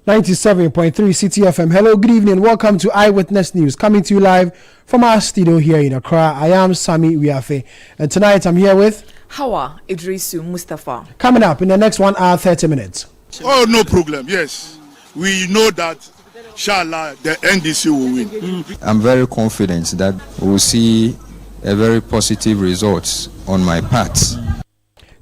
97.3 Citi FM. Hello, good evening. Welcome to Eyewitness News, coming to you live from our studio here in Accra. I am Sami Wiafe, and tonight I'm here with Hawa Idrisu Mustafa. Coming up in the next 1 hour, 30 minutes. Oh, no problem. Yes, we know that, inshallah, the NDC will win. I'm very confident that we will see a very positive result on my part.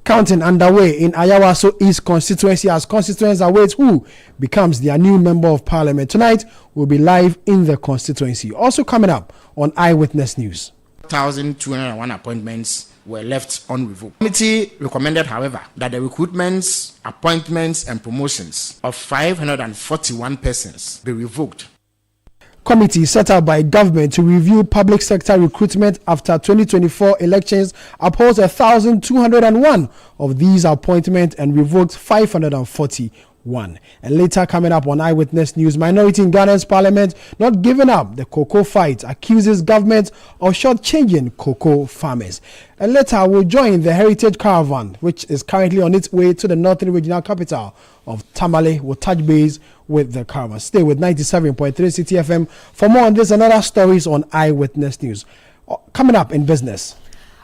Counting underway in Ayawaso East constituency as constituents await who becomes their new member of parliament. Tonight, we'll be live in the constituency. Also coming up on Eyewitness News. 1,201 appointments were left unrevoked. The committee recommended, however, that the recruitments, appointments, and promotions of 541 persons be revoked. Committee set up by government to review public sector recruitment after 2024 elections upholds 1,201 of these appointments and revoked 541. And later coming up on Eyewitness News, minority in Ghana's parliament not giving up the cocoa fight, accuses government of shortchanging cocoa farmers. And later we'll join the Heritage Caravan, which is currently on its way to the northern regional capital of Tamale. We'll touch base with the caravan. Stay with 97.3 Citi FM for more on this and other stories on Eyewitness News. Coming up in business.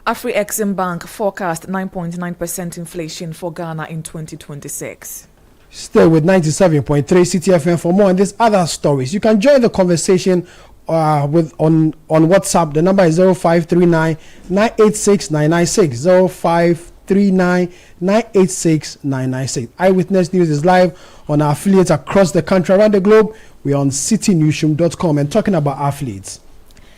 Afri-Exim Bank forecast 9.9% inflation for Ghana in 2026. Stay with 97.3 Citi FM for more on these other stories. You can join the conversation on WhatsApp. The number is 0539 986 996 0539 986 996. Eyewitness News is live on our affiliates across the country, around the globe. We're on citinewsroom.com and talking about affiliates.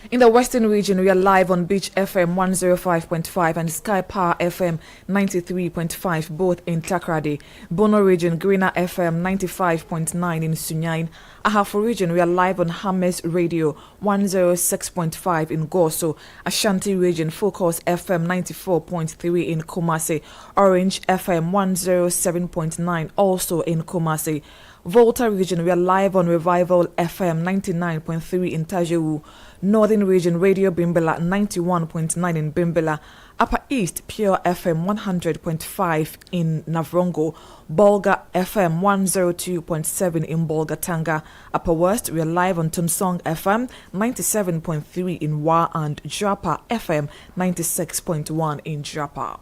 In the Western region, we are live on Beach FM 105.5 and Sky Power FM 93.5, both in Takrady. Bono region, Greener FM 95.9 in Sunyain. Ahafo region, we are live on Hames Radio 106.5 in Goso. Ashanti region, Focus FM 94.3 in Kumasi. Orange FM 107.9 also in Kumasi. Volta region, we are live on Revival FM 99.3 in Tajewu. Northern region, Radio Bimbela 91.9 in Bimbela. Upper East, Pure FM 100.5 in Navrongo. Bolga FM 102.7 in Bolga Tanga. Upper West, we are live on Tumsong FM 97.3 in Wa and Japa FM 96.1 in Japa.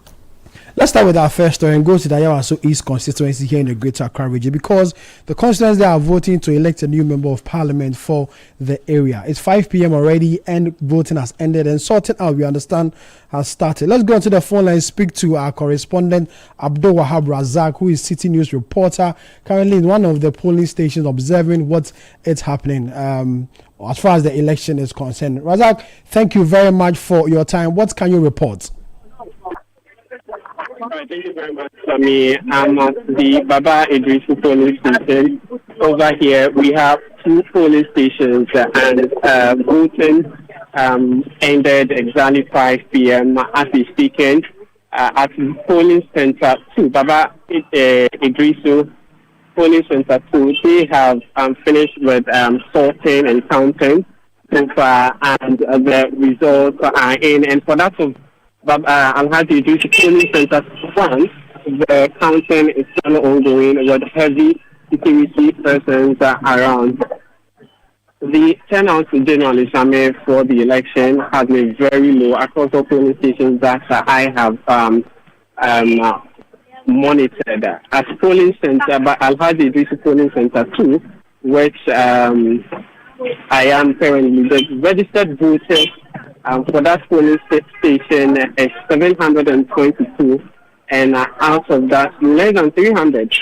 Let's start with our first story and go to the Ayawaso East constituency here in the Greater Accra region, because the constituents there are voting to elect a new member of parliament for the area. It's 5 p.m. already and voting has ended, and sorting out, we understand, has started. Let's go onto the phone line and speak to our correspondent Abdul Wahab Razak, who is Citi News reporter, currently in one of the polling stations observing what is happening as far as the election is concerned. Razak, thank you very much for your time. What can you report? Thank you very much, Sami. I'm at the Baba Idrisu polling station. Over here, we have 2 polling stations, and voting ended exactly 5 p.m. as we speaking. At polling center 2, Baba Idrisu polling center 2, they have finished with sorting and counting so far, and the results are in. And for that of Alhaji Idrisu polling center 1, the counting is still ongoing with heavy security persons around. The turnout generally, Sami, for the election has been very low across all polling stations that I have monitored. At polling center, but Alhaji Idrisu polling center 2, which I am currently, the registered voters for that polling station is 722, and out of that, less than 300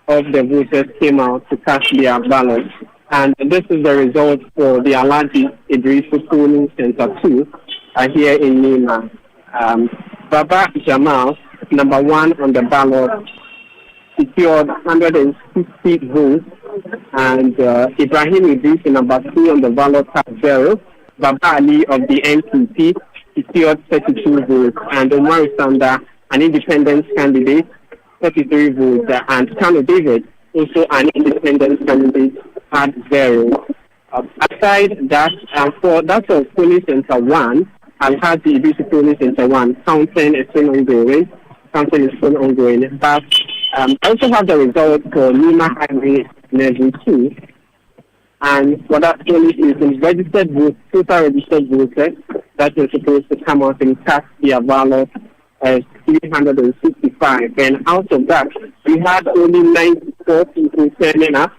of the voters came out to cast their ballots. And this is the result for the Alhaji Idrisu polling center 2 here in Nima. Baba Jamal, number 1 on the ballot, secured 160 votes, and Ibrahim Idrisu, number 2 on the ballot, has 0. Baba Ali of the NPP secured 32 votes, and Omar Sanda, an independent candidate, 33 votes, and Kano David, also an independent candidate, had 0. Aside that, for that of polling center 1, Alhaji Idrisu polling center 1, counting is still ongoing. But I also have the result for Nima Highway level 2. And for that polling station, registered voters, total registered voters that were supposed to come out and cast their ballot as 365. And out of that, we had only 94 people turning up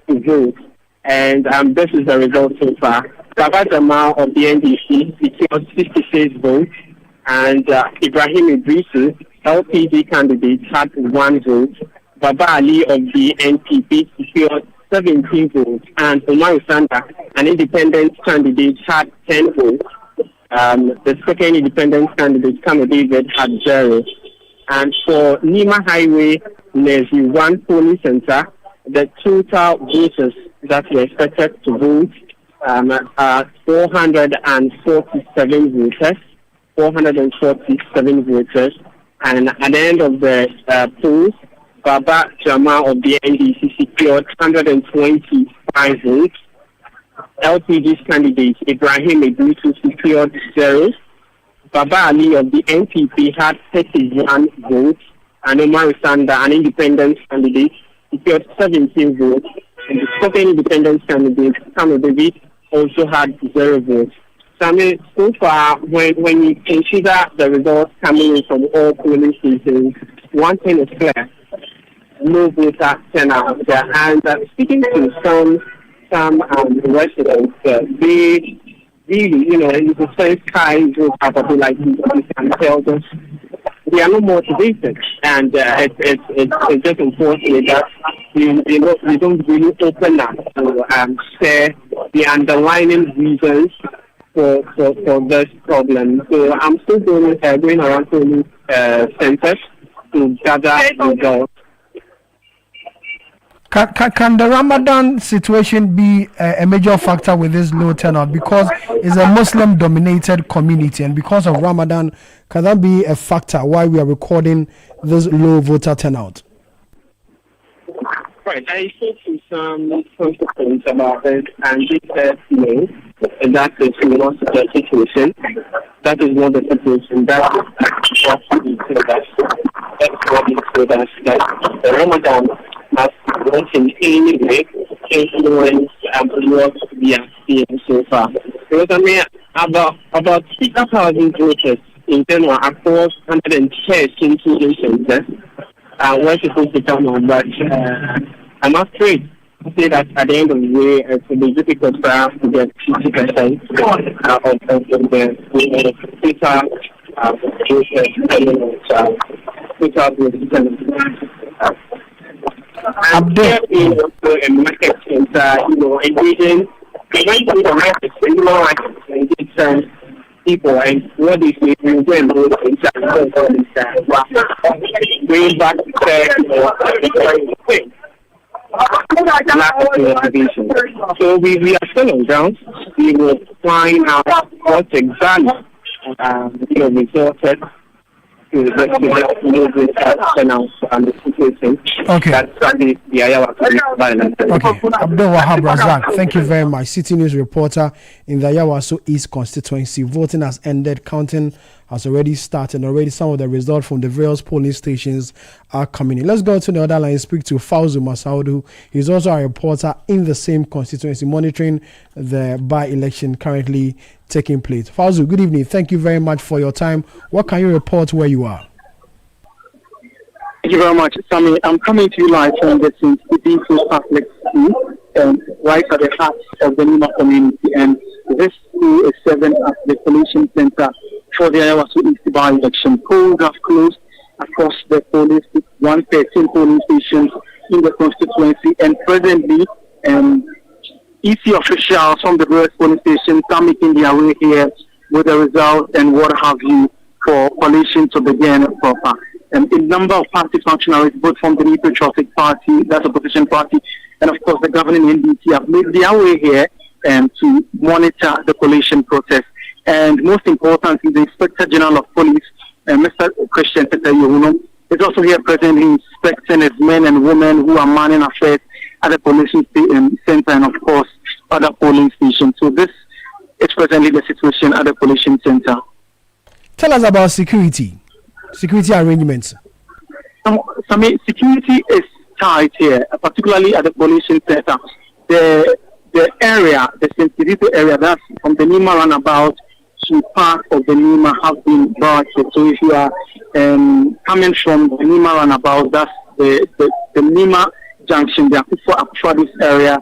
to vote. And this is the result so far. Baba Jamal of the NDC secured 66 votes, and Ibrahim Idrisu, LPD candidate, had 1 vote. Baba Ali of the NPP secured 17 votes, and Omar Usanda, an independent candidate, had 10 votes. The second independent candidate, Kamo David, had 0. And for Nima Highway, there's 1 polling center. The total voters that were expected to vote are 447 voters. 447 voters. And at the end of the polls, Baba Jamal of the NDC secured 125 votes. LPD's candidate, Ibrahim Idrisu, secured 0. Baba Ali of the NPP had 31 votes. And Omar Usanda, an independent candidate, secured 17 votes. And the second independent candidate, Kamo David, also had 0 votes. So, I mean, so far, when you consider the results coming in from all polling stations, one thing is clear: no voter turnout. And speaking to some residents, they really, it's the first time vote probably like you can tell us they are not motivated, and it's just unfortunate that we don't really open up to share the underlying reasons for this problem. So I'm still going around polling centers to gather results. Can the Ramadan situation be a major factor with this low turnout, because it's a Muslim-dominated community, and because of Ramadan, can that be a factor why we are recording this low voter turnout? Right, I spoke to some constituents about this, and they said, no, that is not the situation. That is not the situation. That's what we told us. That's what we told us, that the Ramadan has not in any way influenced what we are seeing so far. Because I mean, about 6,000 voters in general across 113 polling centers were supposed to come on, but I'm afraid to say that at the end of the day, it's a bit difficult for us to get 50% of the Abdul in a market center, engaging, we went to the market, engage people, and what is it, we go and vote inside, going back to so we are still on ground. We will find out what exactly resulted to the situation. Okay. That's the violence. Okay. Abdul Wahab Razak, thank you very much. Citi News reporter in the Yawaso East constituency. Voting has ended. Counting has already started. Already some of the results from the various polling stations are coming in. Let's go to the other line and speak to Fauzu Masaudu. He's also a reporter in the same constituency, monitoring the by-election currently taking place. Fauzu, good evening. Thank you very much for your time. What can you report where you are? Thank you very much, Sammy. I'm coming to you live from the Citi Catholic School, right at the heart of the Nima community. And this school is serving as the collation center for the Ayawaso East by-election. Polls have closed across the 113 polling stations in the constituency, and presently, EC officials from the various polling stations are making their way here with the results and what have you for collation to begin proper. A number of party functionaries, both from the New Patriotic Party, that's opposition party, and of course the governing NDC, have made their way here to monitor the collation process. And most importantly, the Inspector General of Police, Mr. Christian Peter Yohuno, is also here presently inspecting his men and women who are manning affairs at the collation center and of course other polling stations. So this is presently the situation at the collation center. Tell us about security arrangements. Security is tight here, particularly at the pollution center. The area, the sensitive area, that's from the Nima roundabout to part of the Nima have been barricaded. So if you are coming from the Nima roundabout, that's the Nima junction, the Akufo this area,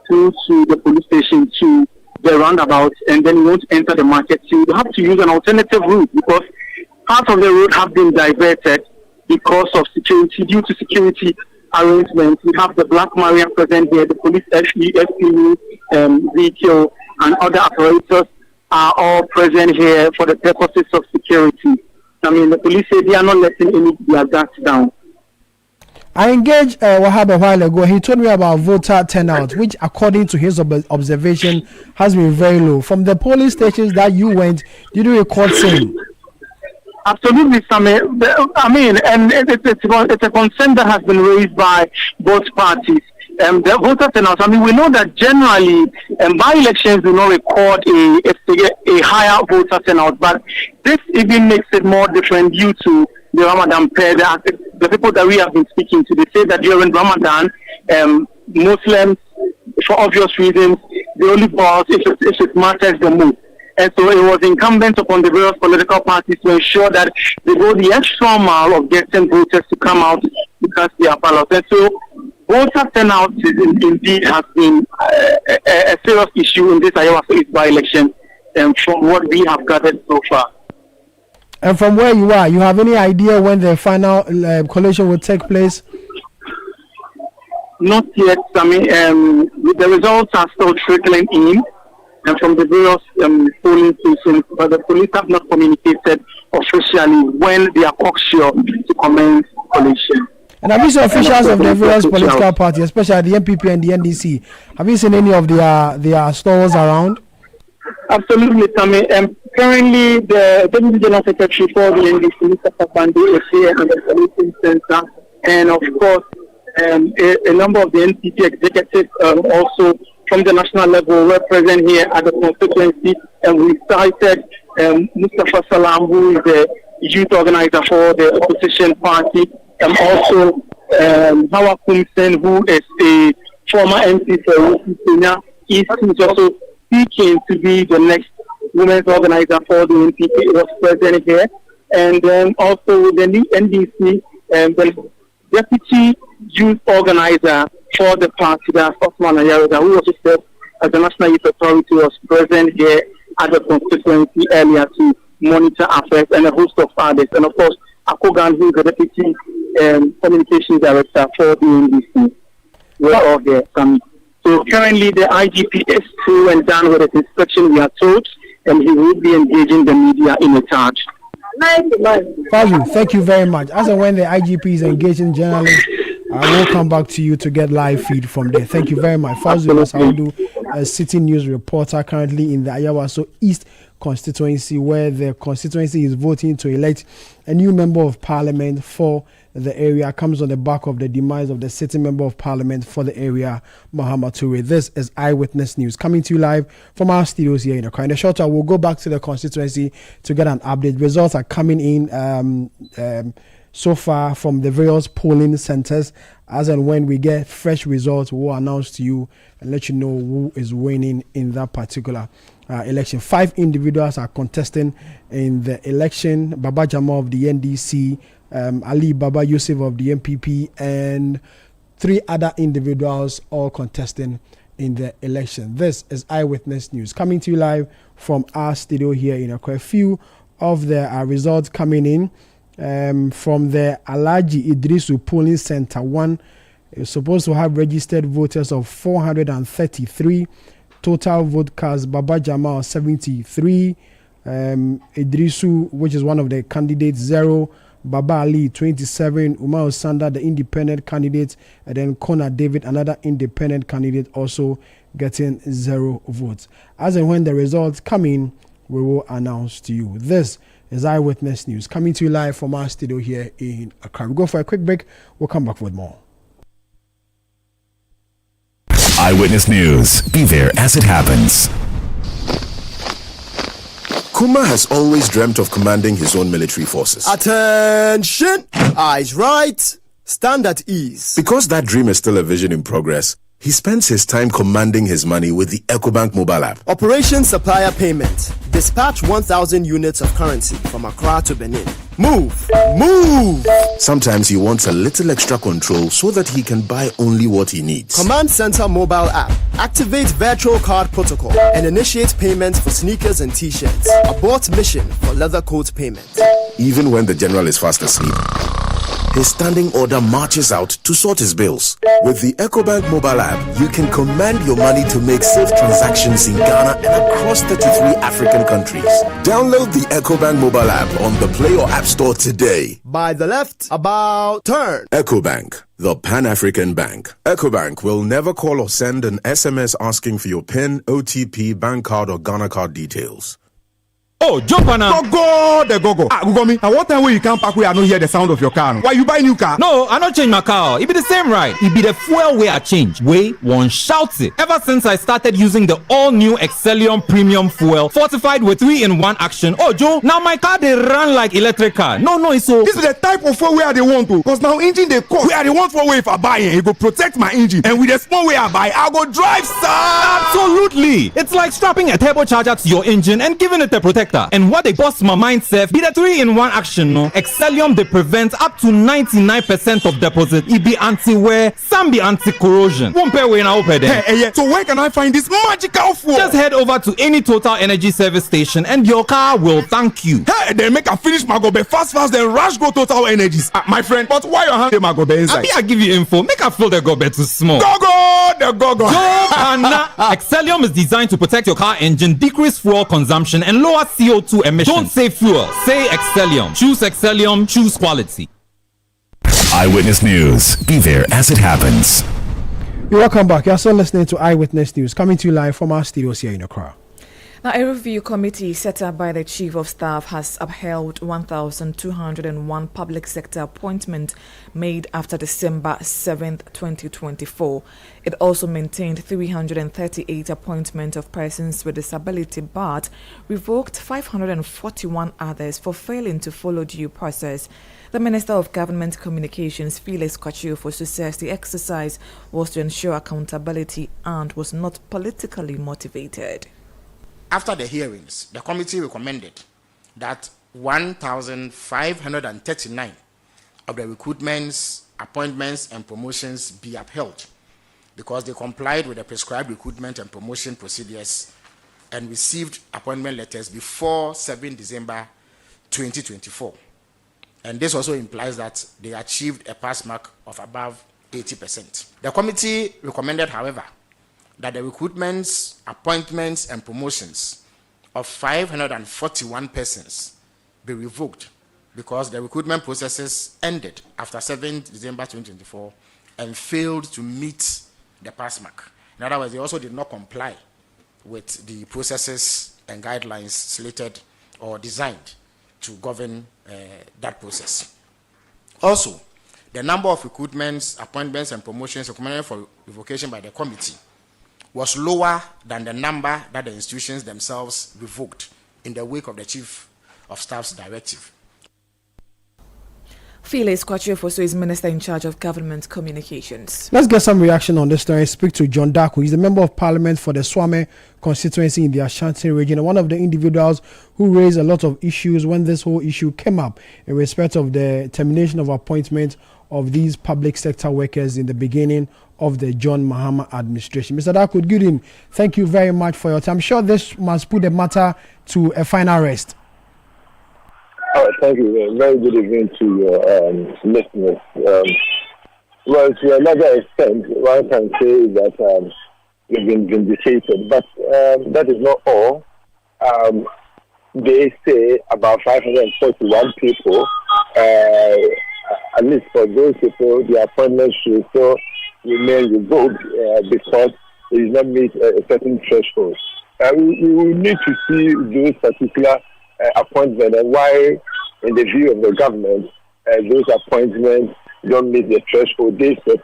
through to the police station to the roundabout, and then you want to enter the market. So you have to use an alternative route because part of the road have been diverted because of security, due to security arrangements. We have the Black Maria present here, the police SPU vehicle, and other apparatus are all present here for the purposes of security. I mean, the police say they are not letting any of their guards down. I engaged Wahab a while ago. He told me about voter turnout, which, according to his observation, has been very low. From the polling stations that you went, did you record same? Absolutely, Sammy. I mean, and it's a concern that has been raised by both parties. The voter turnout. I mean, we know that generally, by-elections do not record a higher voter turnout, but this even makes it more different due to the Ramadan prayer. The people that we have been speaking to, they say that during Ramadan, Muslims, for obvious reasons, they only vote if it matters the most. And so it was incumbent upon the various political parties to ensure that they go the extra mile of getting voters to come out to cast their ballot. And so voter turnout indeed has been a serious issue in this Iowa State by-election, from what we have gathered so far. And from where you are, you have any idea when the final collation will take place? Not yet, Sammy. The results are still trickling in from the various polling stations, but the police have not communicated officially when they are cocksure to commence collation. And have you seen officials of the various political parties, especially the MPP and the NDC? Have you seen any of their stalls around? Absolutely, Tommy. Currently, the Deputy General Secretary for the NDC, Mr. Papande, is here at the policing center, and of course, a number of the NPP executives also from the national level were present here at the constituency, and we cited Mustafa Salam, who is the youth organizer for the opposition party, and also Hawa Kumsen, who is a former MP for Kenya East, who is also seeking to be the next women's organizer for the NPP, was present here. And then also the NDC, the deputy youth organizer for the party, that's Osman Ayaroda, who also served as the National Youth Authority, was present here at the constituency earlier to monitor affairs, and a host of others. And of course, Akogan, who is the deputy communications director for the NDC. We're all here. So currently the IGP is through and done with his inspection, we are told, and he will be engaging the media in a charge. Fazul, thank you very much. As and when the IGP is engaging journalists, I will come back to you to get live feed from there. Thank you very much. Fazul Masaudu, a Citi News reporter currently in the Ayawaso East constituency, where the constituency is voting to elect a new member of parliament for the area. Comes on the back of the demise of the sitting member of parliament for the area, Muhammad Toure. This is Eyewitness News, coming to you live from our studios here in Accra. In a short time, we'll go back to the constituency to get an update. Results are coming in so far from the various polling centers. As and when we get fresh results, we'll announce to you and let you know who is winning in that particular election. 5 individuals are contesting in the election: Baba Jama of the NDC, Ali Baba Yusuf of the MPP, and 3 other individuals all contesting in the election. This is Eyewitness News, coming to you live from our studio here in Accra. A few of the results coming in from the Alaji Idrisu polling center. 1 is supposed to have registered voters of 433. Total vote cast: Baba Jamal 73, Idrisu, which is one of the candidates, 0, Baba Ali 27, Umar Sanda, the independent candidate, and then Kona David, another independent candidate, also getting 0 votes. As and when the results come in, we will announce to you. This is Eyewitness News, coming to you live from our studio here in Accra. We'll go for a quick break. We'll come back with more. Eyewitness News. Be there as it happens. Kuma has always dreamt of commanding his own military forces. Attention! Eyes right, stand at ease. Because that dream is still a vision in progress, he spends his time commanding his money with the EcoBank mobile app. Operation Supplier Payment. Dispatch 1,000 units of currency from Accra to Benin. Move! Move! Sometimes he wants a little extra control so that he can buy only what he needs. Command Center mobile app. Activate virtual card protocol and initiate payments for sneakers and t-shirts. Abort mission for leather coat payment. Even when the general is fast asleep, his standing order marches out to sort his bills. With the EcoBank mobile app, you can command your money to make safe transactions in Ghana and across 33 African countries. Download the EcoBank mobile app on the Play or App Store today. By the left, about turn. EcoBank, the Pan-African Bank. EcoBank will never call or send an SMS asking for your PIN, OTP, bank card, or Ghana card details. Oh, jump on now. Go. Ah, go me. And what time will you come back where I don't hear the sound of your car? Why you buy new car? No, I don't change my car. It be the same ride. It be the fuel way I change. Way one shouts it. Ever since I started using the all-new Excellium Premium Fuel, fortified with 3-in-1 action. Oh, Joe, now my car they run like electric car. No, it's so. This is the type of fuel where they want to. Because now engine they cost. Where they want for way if I buy it, it go protect my engine. And with the small way I buy, I go drive, sir. Absolutely. It's like strapping a turbocharger to your engine and giving it a protector. And what they bust my mind self be the 3-in-1 action, no? Excellium they prevent up to 99% of deposit. It be anti-wear, some be anti-corrosion. Won't pay when I open there. Hey, so where can I find this magical fuel? Just head over to any Total Energy service station and your car will thank you. Hey, then make a finish my gobe fast, then rush go Total Energies. My friend, but why you hand my gobe inside? I give you info. Make a fill the gobe too small. Go. Excellium is designed to protect your car engine, decrease fuel consumption, and lower CO2 emissions. Don't say fuel, say Excellium. Choose Excellium, choose quality. Eyewitness News. Be there as it happens. You're welcome back. You're still listening to Eyewitness News, coming to you live from our studios here in Accra. Now, a review committee set up by the Chief of Staff has upheld 1,201 public sector appointments made after December 7th, 2024. It also maintained 338 appointments of persons with disability, but revoked 541 others for failing to follow due process. The Minister of Government Communications, Felix Kwachiofosu, says the exercise was to ensure accountability and was not politically motivated. After the hearings, the committee recommended that 1,539 of the recruitments, appointments, and promotions be upheld because they complied with the prescribed recruitment and promotion procedures and received appointment letters before 7 December 2024. And this also implies that they achieved a pass mark of above 80%. The committee recommended, however, that the recruitments, appointments, and promotions of 541 persons be revoked because the recruitment processes ended after 7 December 2024 and failed to meet the pass mark. In other words, they also did not comply with the processes and guidelines slated or designed to govern that process. Also, the number of recruitments, appointments, and promotions recommended for revocation by the committee was lower than the number that the institutions themselves revoked in the wake of the Chief of Staff's directive. Felix Kwachiofosu is Minister in charge of Government Communications. Let's get some reaction on this story. Speak to John Daku. He's the Member of Parliament for the Swame constituency in the Ashanti region, and one of the individuals who raised a lot of issues when this whole issue came up in respect of the termination of appointment of these public sector workers in the beginning of the John Mahama administration. Mr. Daku, good evening. Thank you very much for your time. I'm sure this must put the matter to a final rest. Thank you. Very good evening to your listeners. Well, to another extent, one can say that we've been vindicated, but that is not all. They say about 541 people, at least for those people, the appointments should still remain revoked because it does not meet a certain threshold. We will need to see those particular appointments and why, in the view of the government, those appointments don't meet the threshold they set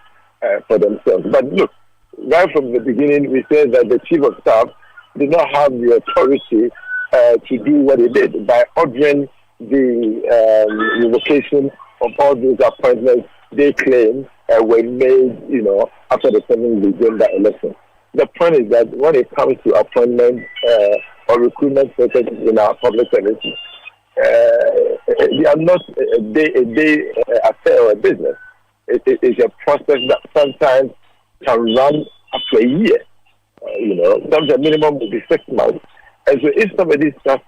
for themselves. But look, right from the beginning, we said that the Chief of Staff did not have the authority to do what he did by ordering the revocation of all those appointments they claim were made, after the 7th December election. The point is that when it comes to appointment or recruitment processes in our public services, they are not a day affair or a business. It is a process that sometimes can run up to a year. Sometimes the minimum will be 6 months. And so if somebody starts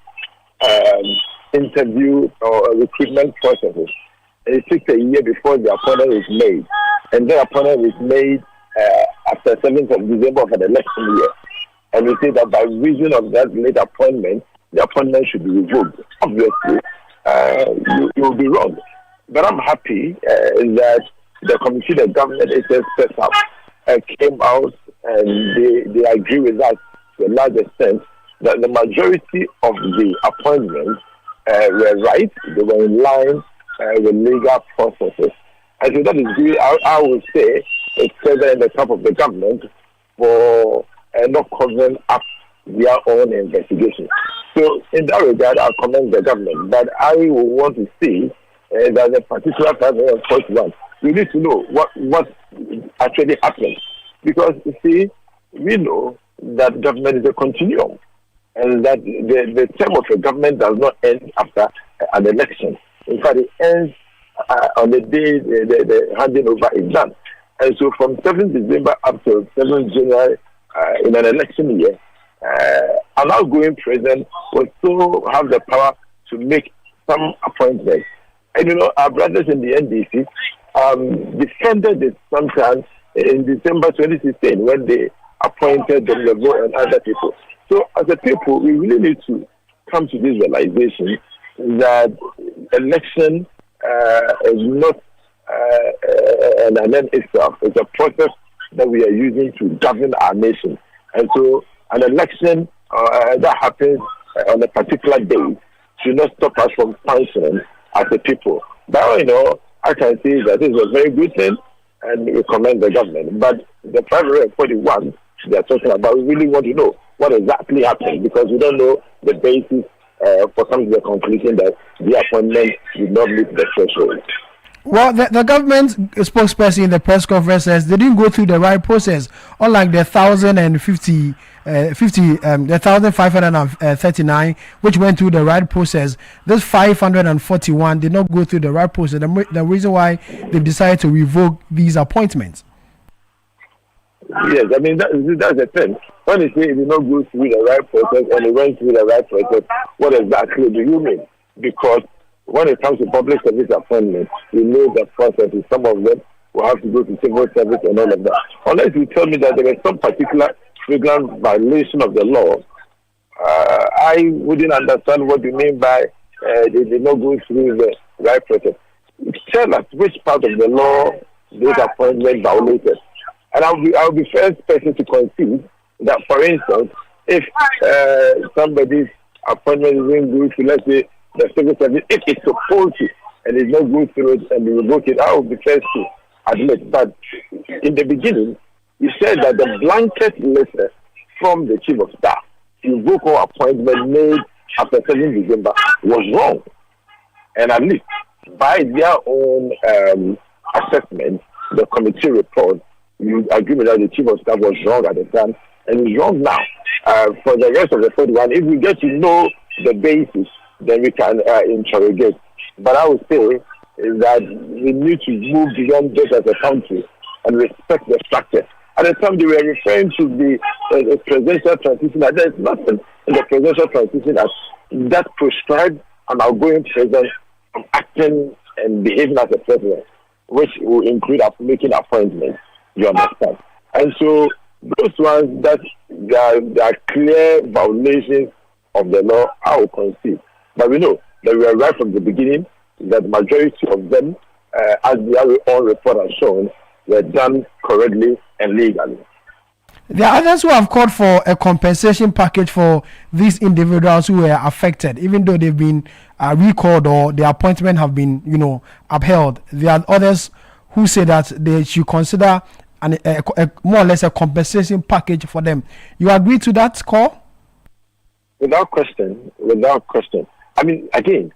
interview or recruitment processes, it takes a year before the appointment is made, and the appointment is made after 7th of December of an election year. And we say that by reason of that late appointment, the appointment should be revoked. Obviously, you will be wrong. But I'm happy that the committee the government is set up came out and they agree with us to a large extent that the majority of the appointments were right. They were in line with legal processes. And so that is good. I would say it's further in the top of the government for not covering up their own investigation. So in that regard, I commend the government. But I will want to see that the particular 541, we need to know what actually happened. Because, you see, we know that government is a continuum, and that the term of a government does not end after an election. In fact, it ends on the day the handing over is done. And so from 7th December up to 7th January in an election year, an outgoing president will still have the power to make some appointments. And, our brothers in the NDC defended it sometimes in December 2016 when they appointed the Levo and other people. So as a people, we really need to come to this realization that election is not an end itself. It's a process that we are using to govern our nation. And so an election that happens on a particular day should not stop us from functioning as a people. But, I can say that this is a very good thing, and we commend the government. But the 541 they are talking about, we really want to know what exactly happened, because we don't know the basis for coming to the conclusion that the appointment did not meet the threshold. Well, the government spokesperson in the press conference says they didn't go through the right process, unlike the 1,539, which went through the right process. This 541 did not go through the right process. The reason why they've decided to revoke these appointments. Yes, I mean, that's the thing. When you say it did not go through the right process and it went through the right process, what exactly do you mean? Because when it comes to public service appointments, we know the processes. Some of them will have to go to civil service and all of that. Unless you tell me that there was some particular flagrant violation of the law, I wouldn't understand what you mean by they did not go through the right process. Tell us which part of the law those appointments violated. And I'll be first person to concede that, for instance, if somebody's appointment isn't going to, let's say, the civil service, if it's supposed to, and it's not going through it and they revoke it, I will be first to admit. But in the beginning, you said that the blanket letter from the chief of staff to revoke all appointment made after 7th December was wrong. And at least by their own assessment, the committee report, you agree with that the chief of staff was wrong at the time, and is wrong now. For the rest of the 41, if we get to know the basis, then we can interrogate. But I would say is that we need to move beyond this as a country and respect the structure. At the time, they were referring to the presidential transition act. There is nothing in the presidential transition act that prescribes an outgoing president from acting and behaving as a president, which will include making appointments. You understand? And so those ones that there are clear violations of the law, I will concede. But we know that we are right from the beginning that the majority of them, as the own report has shown, were done correctly and legally. There are others who have called for a compensation package for these individuals who were affected, even though they've been recalled or their appointment have been, upheld. There are others who say that they should consider a more or less a compensation package for them. You agree to that call? Without question. I mean, again,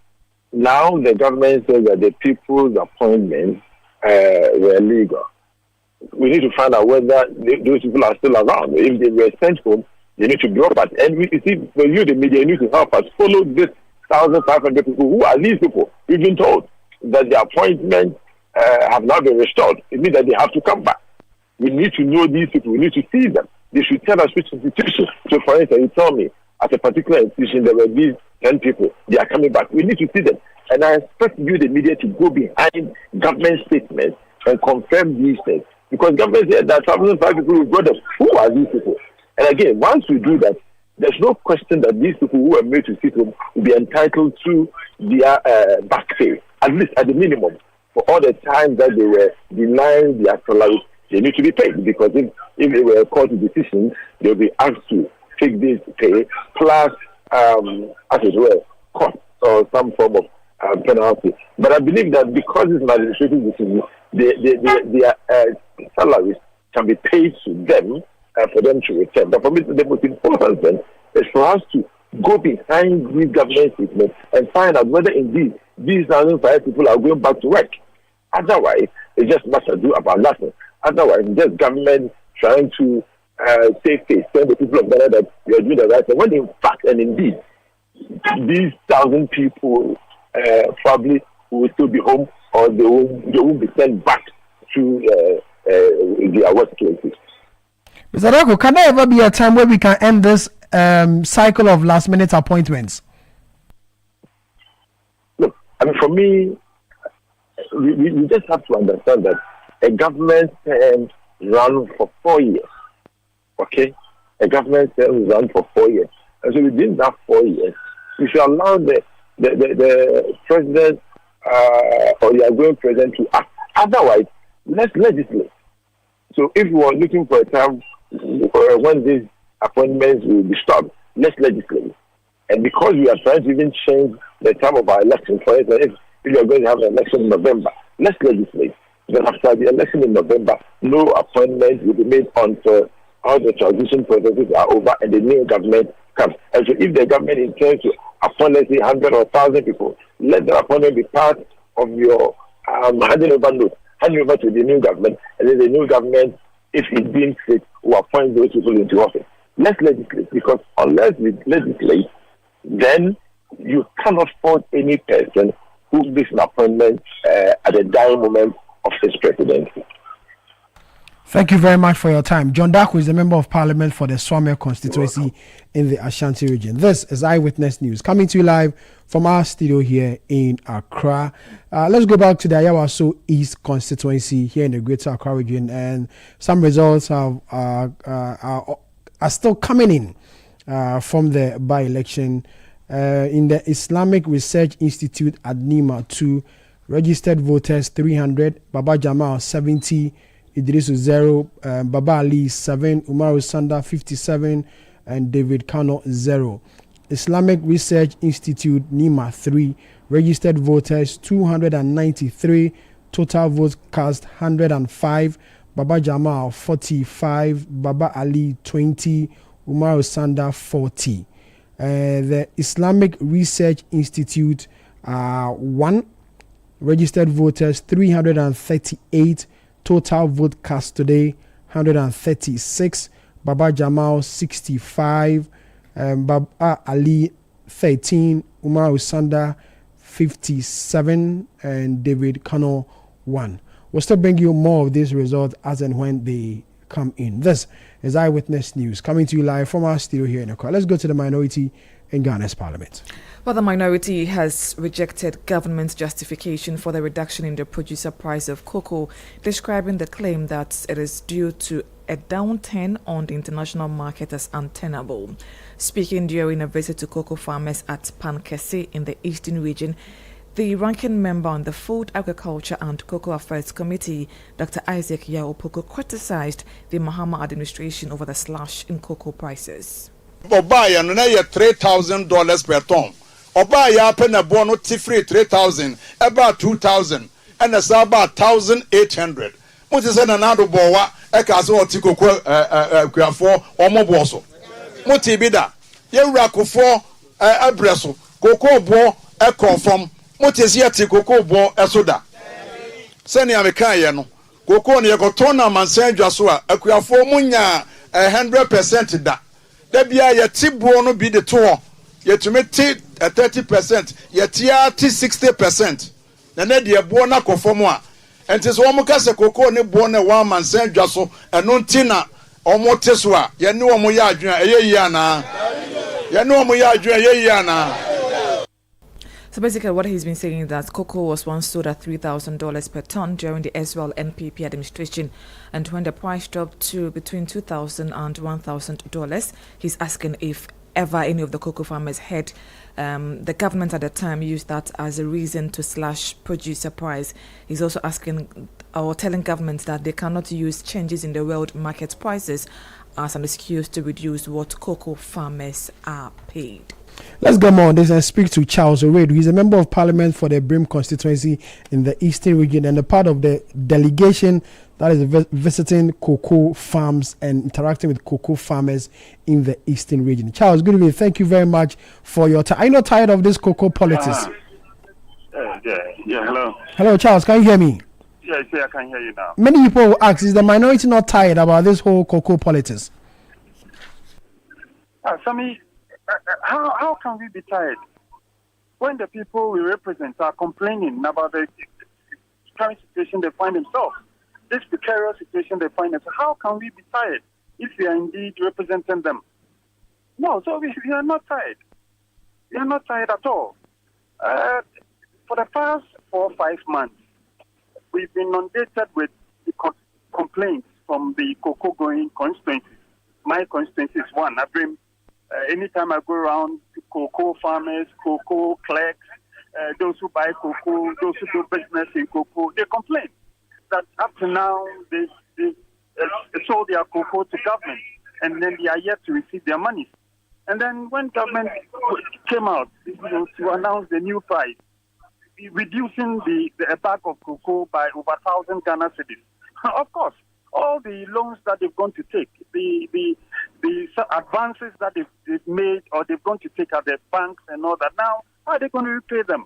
now the government says that the people's appointments were legal. We need to find out whether those people are still around. If they were sent home, they need to be brought back. And we see, for you, the media, need to help us follow this 1,500 people. Who are these people? We've been told that their appointments have now been restored. It means that they have to come back. We need to know these people. We need to see them. They should tell us which institution. So, for instance, you tell me at a particular institution there were these 10 people. They are coming back. We need to see them. And I expect you, the media, to go behind government statements and confirm these things. Because government said that 1,500 people will go them. Who are these people? And again, once we do that, there's no question that these people who are made to sit home will be entitled to their back pay, at least at the minimum, for all the time that they were denying their salaries. They need to be paid, because if they were court decisions, they'll be asked to take this pay plus, as it were, cost or some form of penalty. But I believe that because it's an administrative decision, their salaries can be paid to them for them to return. But for me, the most important thing is for us to go behind these government statements and find out whether indeed these 1,500 people are going back to work. Otherwise, it's just much ado about nothing. Otherwise, it's just government trying to save face, tell the people of Ghana that we are doing the right thing. When in fact and indeed, these 1,000 people probably will still be home, or they won't be sent back to their workplaces. Mr. Dako, can there ever be a time where we can end this cycle of last-minute appointments? Look, I mean, for me, we just have to understand that a government term run for 4 years. Okay? A government term run for 4 years. And so within that 4 years, we should allow the president or the outgoing president to act. Otherwise, let's legislate. So if we are looking for a time when these appointments will be stopped, let's legislate. And because we are trying to even change the time of our election, for instance, if you are going to have an election in November, let's legislate. Then after the election in November, no appointments will be made until all the transition processes are over and the new government comes. And so if the government intends to appoint, let's say, 100 or 1,000 people, let the appointment be part of your handing over note. Hand over to the new government, and then the new government, if it deems fit, will appoint those people into office. Let's legislate, because unless we legislate, then you cannot force any person who makes an appointment at the dying moment of his presidency. Thank you very much for your time. John Dako is the Member of Parliament for the Swame constituency in the Ashanti region. This is Eyewitness News, coming to you live from our studio here in Accra. Let's go back to the Ayawaso East constituency here in the Greater Accra region, and some results are still coming in from the by-election. In the Islamic Research Institute at Nima 2, registered voters 300, Baba Jamal 70, Idrisu 0, Baba Ali 7, Umaru Sanda 57, and David Kano 0. Islamic Research Institute Nima 3, registered voters 293, total votes cast 105, Baba Jamal 45, Baba Ali 20, Umaru Sanda 40. The Islamic Research Institute 1, registered voters 338, total vote cast today 136, Baba Jamal 65, Baba Ali 13, Umar Usanda 57, and David Kano 1. We'll still bring you more of these results as and when they come in. This is Eyewitness News, coming to you live from our studio here in Accra. Let's go to the minority in Ghana's parliament. Well, the minority has rejected government's justification for the reduction in the producer price of cocoa, describing the claim that it is due to a downturn on the international market as untenable. Speaking during a visit to cocoa farmers at Pankese in the Eastern region, the ranking member on the Food, Agriculture and Cocoa Affairs Committee, Dr. Isaac Yaopoko, criticized the Mahama administration over the slash in cocoa prices. Obaya no na $3,000 per ton. Obaya pena bono tifree 3,000, about 2,000, and a saba 1,800. Muti se na nado bowa ekaso otiko kwa for omo boso. Muti bida ye rako for abreso cocoa bo e confirm. Muti se ati cocoa bo esoda. Send American, no. Cocoa, you got ton of Mansan Joshua, a Kuafo Munya, 100% that. There be a tip bono be the tour. Yet to make tea at 30%, yet TRT 60%. And then the Bona Conforma. And tis one Mocasa Cocoa, ne Bona, one Mansan Joshua, and non Tina, or more Teswa. You know Moya, Yana. You know Moya, Yana. So basically what he's been saying is that cocoa was once sold at $3,000 per ton during the Eswell NPP administration, and when the price dropped to between $2,000 and $1,000, he's asking if ever any of the cocoa farmers had the government at the time used that as a reason to slash producer price. He's also asking or telling governments that they cannot use changes in the world market prices as an excuse to reduce what cocoa farmers are paid. Let's go more on this and speak to Charles Oredu. He's a member of parliament for the Brim constituency in the Eastern region and a part of the delegation that is visiting cocoa farms and interacting with cocoa farmers in the Eastern region. Charles, good evening. Thank you very much for your time. Are you not tired of this cocoa politics? Hello. Hello, Charles. Can you hear me? Yeah, I can hear you now. Many people will ask, is the minority not tired about this whole cocoa politics? Sammy, how can we be tired when the people we represent are complaining about the current situation they find themselves, this precarious situation they find themselves? How can we be tired if we are indeed representing them? No, so we are not tired. We are not tired at all. For the past 4 or 5 months, we've been inundated with complaints from the cocoa-growing constituencies. My constituency is one. Anytime I go around to cocoa farmers, cocoa clerks, those who buy cocoa, those who do business in cocoa, they complain that up to now they sold their cocoa to government and then they are yet to receive their money. And then when government came out to announce the new price, reducing the bag of cocoa by over 1,000 Ghana cedis, of course, all the loans that they've gone to take, the advances that they've made or they've gone to take at their banks and all that, now how are they going to repay them?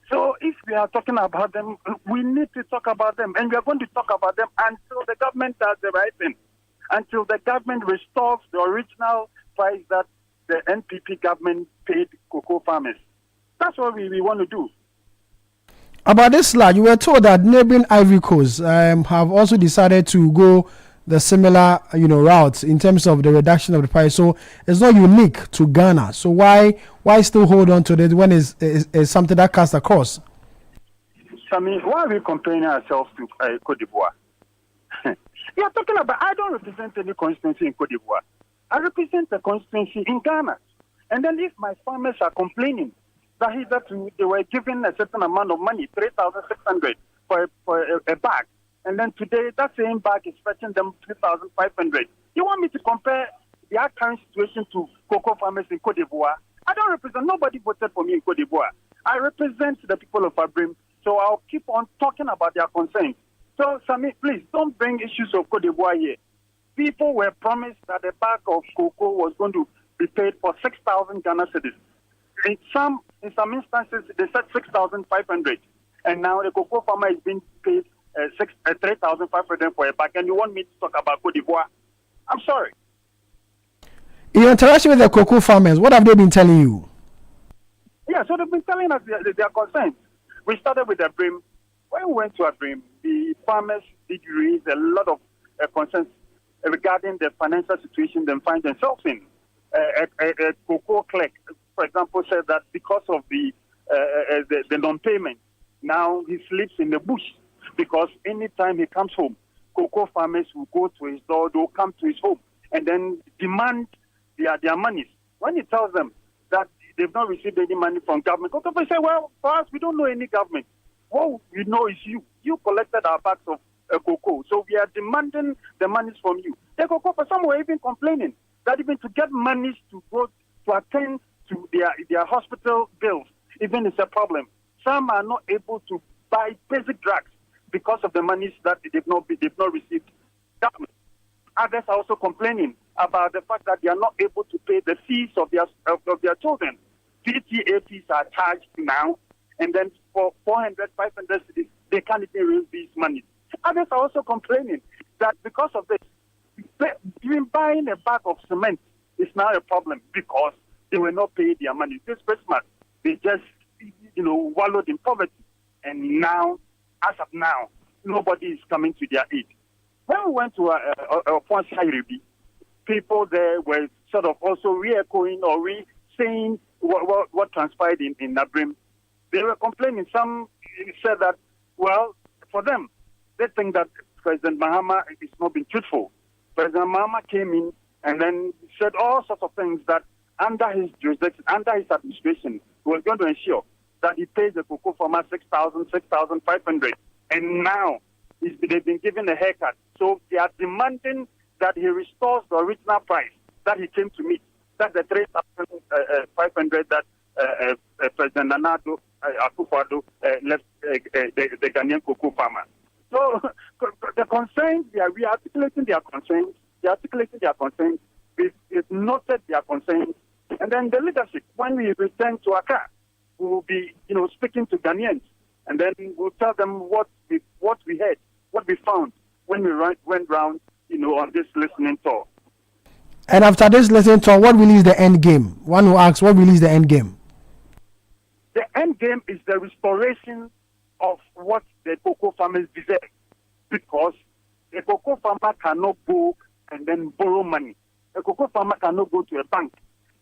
So if we are talking about them, we need to talk about them, and we are going to talk about them until the government does the right thing, until the government restores the original price that the NPP government paid cocoa farmers. That's what we want to do. About this slide, you were told that neighboring Ivory Coast have also decided to go the similar, route in terms of the reduction of the price. So it's not unique to Ghana. So why still hold on to it when it's something that cuts across? I mean, why are we comparing ourselves to Cote d'Ivoire? We are talking about, I don't represent any constituency in Cote d'Ivoire. I represent a constituency in Ghana. And then if my farmers are complaining that they were given a certain amount of money, 3,600 for a bag, and then today that same bag is fetching them 3,500. You want me to compare their current situation to cocoa farmers in Cote d'Ivoire? I don't represent, nobody voted for me in Cote d'Ivoire. I represent the people of Abrim, so I'll keep on talking about their concerns. So, Sami, please don't bring issues of Cote d'Ivoire here. People were promised that the bag of cocoa was going to be paid for 6,000 Ghana cedis. In some instances, they said 6,500, and now the cocoa farmer is being paid 3,500 for a bag, and you want me to talk about Cote d'Ivoire? I'm sorry. In your interaction with the cocoa farmers, what have they been telling you? Yeah, so they've been telling us their concerns. We started with Abrim. When we went to Abrim, the farmers did raise a lot of concerns regarding the financial situation they find themselves in. A cocoa clerk, for example, said that because of the non-payment, now he sleeps in the bush because anytime he comes home, cocoa farmers will go to his door, they'll come to his home and then demand their monies. When he tells them that they've not received any money from government, cocoa farmers say, well, for us, we don't know any government. What we know is you. You collected our bags of cocoa, so we are demanding the monies from you. The cocoa farmers, some were even complaining that even to get monies to go to attend to their hospital bills, even is a problem. Some are not able to buy basic drugs because of the monies that they've not received. Others are also complaining about the fact that they are not able to pay the fees of their children. PTA fees are charged now, and then for 400, 500 cities, they can't even raise these money. Others are also complaining that because of this, even buying a bag of cement is now a problem because they were not paid their money. This Christmas, they just, wallowed in poverty. And now, as of now, nobody is coming to their aid. When we went to people there were sort of also re-echoing or re-saying what transpired in Nabrim. They were complaining. Some said that, well, for them, they think that President Mahama is not being truthful. President Mahama came in and then said all sorts of things that under his jurisdiction, under his administration, he was going to ensure that he pays the cocoa farmer 6,500. And now they've been given a haircut. So they are demanding that he restores the original price that he came to meet. That's the 3,500 that President Nana Akufo-Addo left the Ghanaian cocoa farmer. So the concerns, we are articulating their concerns. We've noted their concerns. And then the leadership, when we return to Accra, we will be, speaking to Ghanaians. And then we'll tell them what we heard, what we found when we went round, on this listening tour. And after this listening tour, what will is the end game? One who asks, what will is the end game? The end game is the restoration of what the cocoa farmers deserve, because a cocoa farmer cannot go and then borrow money. A cocoa farmer cannot go to a bank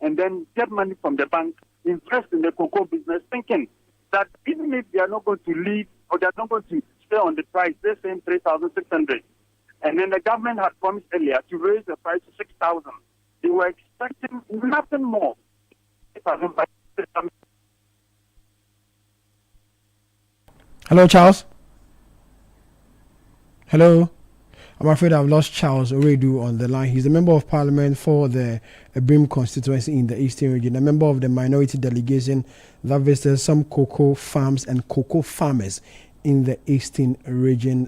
and then get money from the bank, invest in the cocoa business, thinking that even if they are not going to leave or they are not going to stay on the price, they're saying 3,600. And then the government had promised earlier to raise the price to 6,000. They were expecting nothing more. Hello, Charles. Hello. I'm afraid I've lost Charles Oredu on the line. He's a member of parliament for the Brim constituency in the Eastern region, a member of the minority delegation that visited some cocoa farms and cocoa farmers in the Eastern region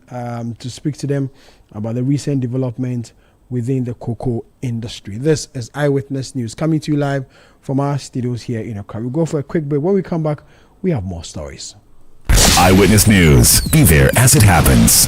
to speak to them about the recent development within the cocoa industry. This is Eyewitness News coming to you live from our studios here in Accra. We'll go for a quick break. When we come back, we have more stories. Eyewitness News. Be there as it happens.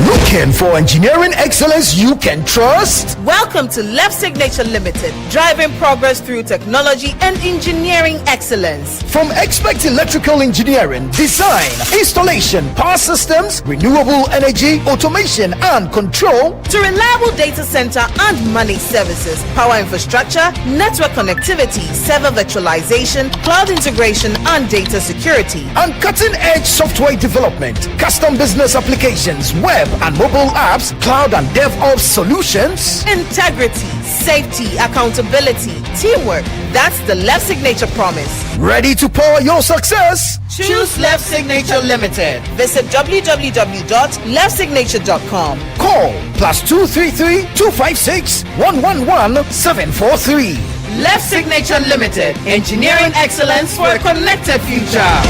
Looking for engineering excellence you can trust? Welcome to Left Signature Limited, driving progress through technology and engineering excellence. From expert electrical engineering, design, installation, power systems, renewable energy, automation and control, to reliable data center and managed services, power infrastructure, network connectivity, server virtualization, cloud integration and data security, and cutting-edge software development, custom business applications, web and mobile apps, cloud and DevOps solutions. Integrity, safety, accountability, teamwork. That's the Left Signature promise. Ready to power your success? Choose Left Signature Limited. Visit www.leftsignature.com. Call +233 256 111 743. Left Signature Limited. Engineering excellence for a connected future.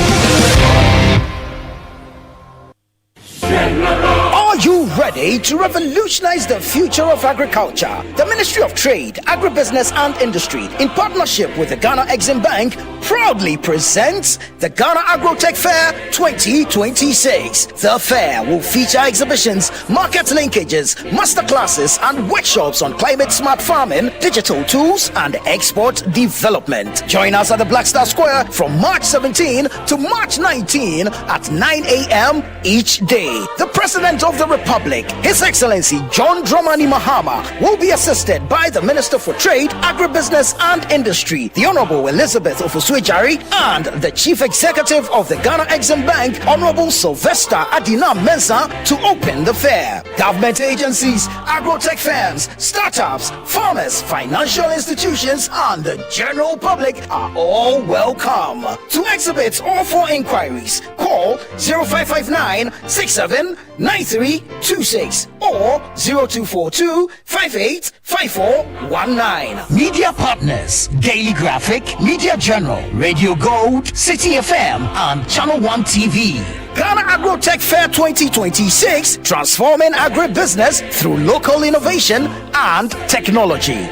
Are you ready to revolutionize the future of agriculture? The Ministry of Trade, Agribusiness and Industry, in partnership with the Ghana Exim Bank, proudly presents the Ghana Agrotech Fair 2026. The fair will feature exhibitions, market linkages, masterclasses, and workshops on climate-smart farming, digital tools, and export development. Join us at the Black Star Square from March 17 to March 19 at 9 a.m. each day. The President of the Republic, His Excellency John Dramani Mahama, will be assisted by the Minister for Trade, Agribusiness and Industry, the Honorable Elizabeth Ofosu-Ejari, and the Chief Executive of the Ghana Exim Bank, Honorable Sylvester Adina Mensah, to open the fair. Government agencies, agrotech firms, startups, farmers, financial institutions, and the general public are all welcome. To exhibit or for inquiries, call 0559 679326 or 0242 585419. Media partners: Daily Graphic, Media Journal, Radio Gold, Citi FM, and Channel 1 TV. Ghana Agrotech Fair 2026, transforming agribusiness through local innovation and technology.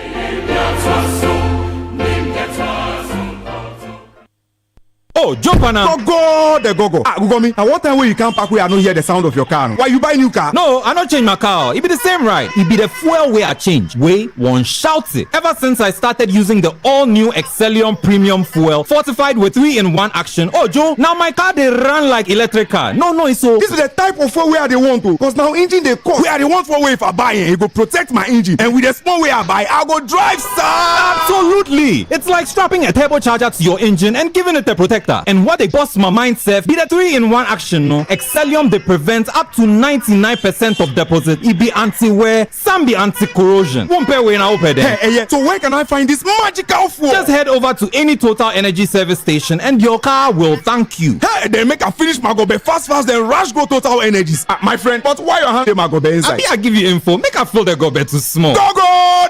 Oh, Oh, jump on now. Go. Ugomi, at what time will you come back where I don't hear the sound of your car? Why you buy new car? No, I don't change my car. It be the same ride. It be the fuel way I change. Way one shout it. Ever since I started using the all-new Excellium Premium Fuel, fortified with 3-in-1 action. Oh, Joe, now my car they run like electric car. No, it's so. This is the type of fuel where they want to. Because now engine they cost. Where they want for way if I buy it, go protect my engine. And with the small way I buy, I'll go drive, sir. Absolutely. It's like strapping a turbocharger to your engine and giving it a protector. And what they bust my mindset be the 3-in-1 action. No, Excellium they prevent up to 99% of deposit. It be anti-wear, some be anti-corrosion. Won't pay when I open there. Hey, so where can I find this magical fuel? Just head over to any Total Energy service station and your car will thank you. Hey, they make a finish my go be fast, then rush go Total Energies. My friend, but why your hand my go be inside? I give you info. Make a fill the go be too small. Go.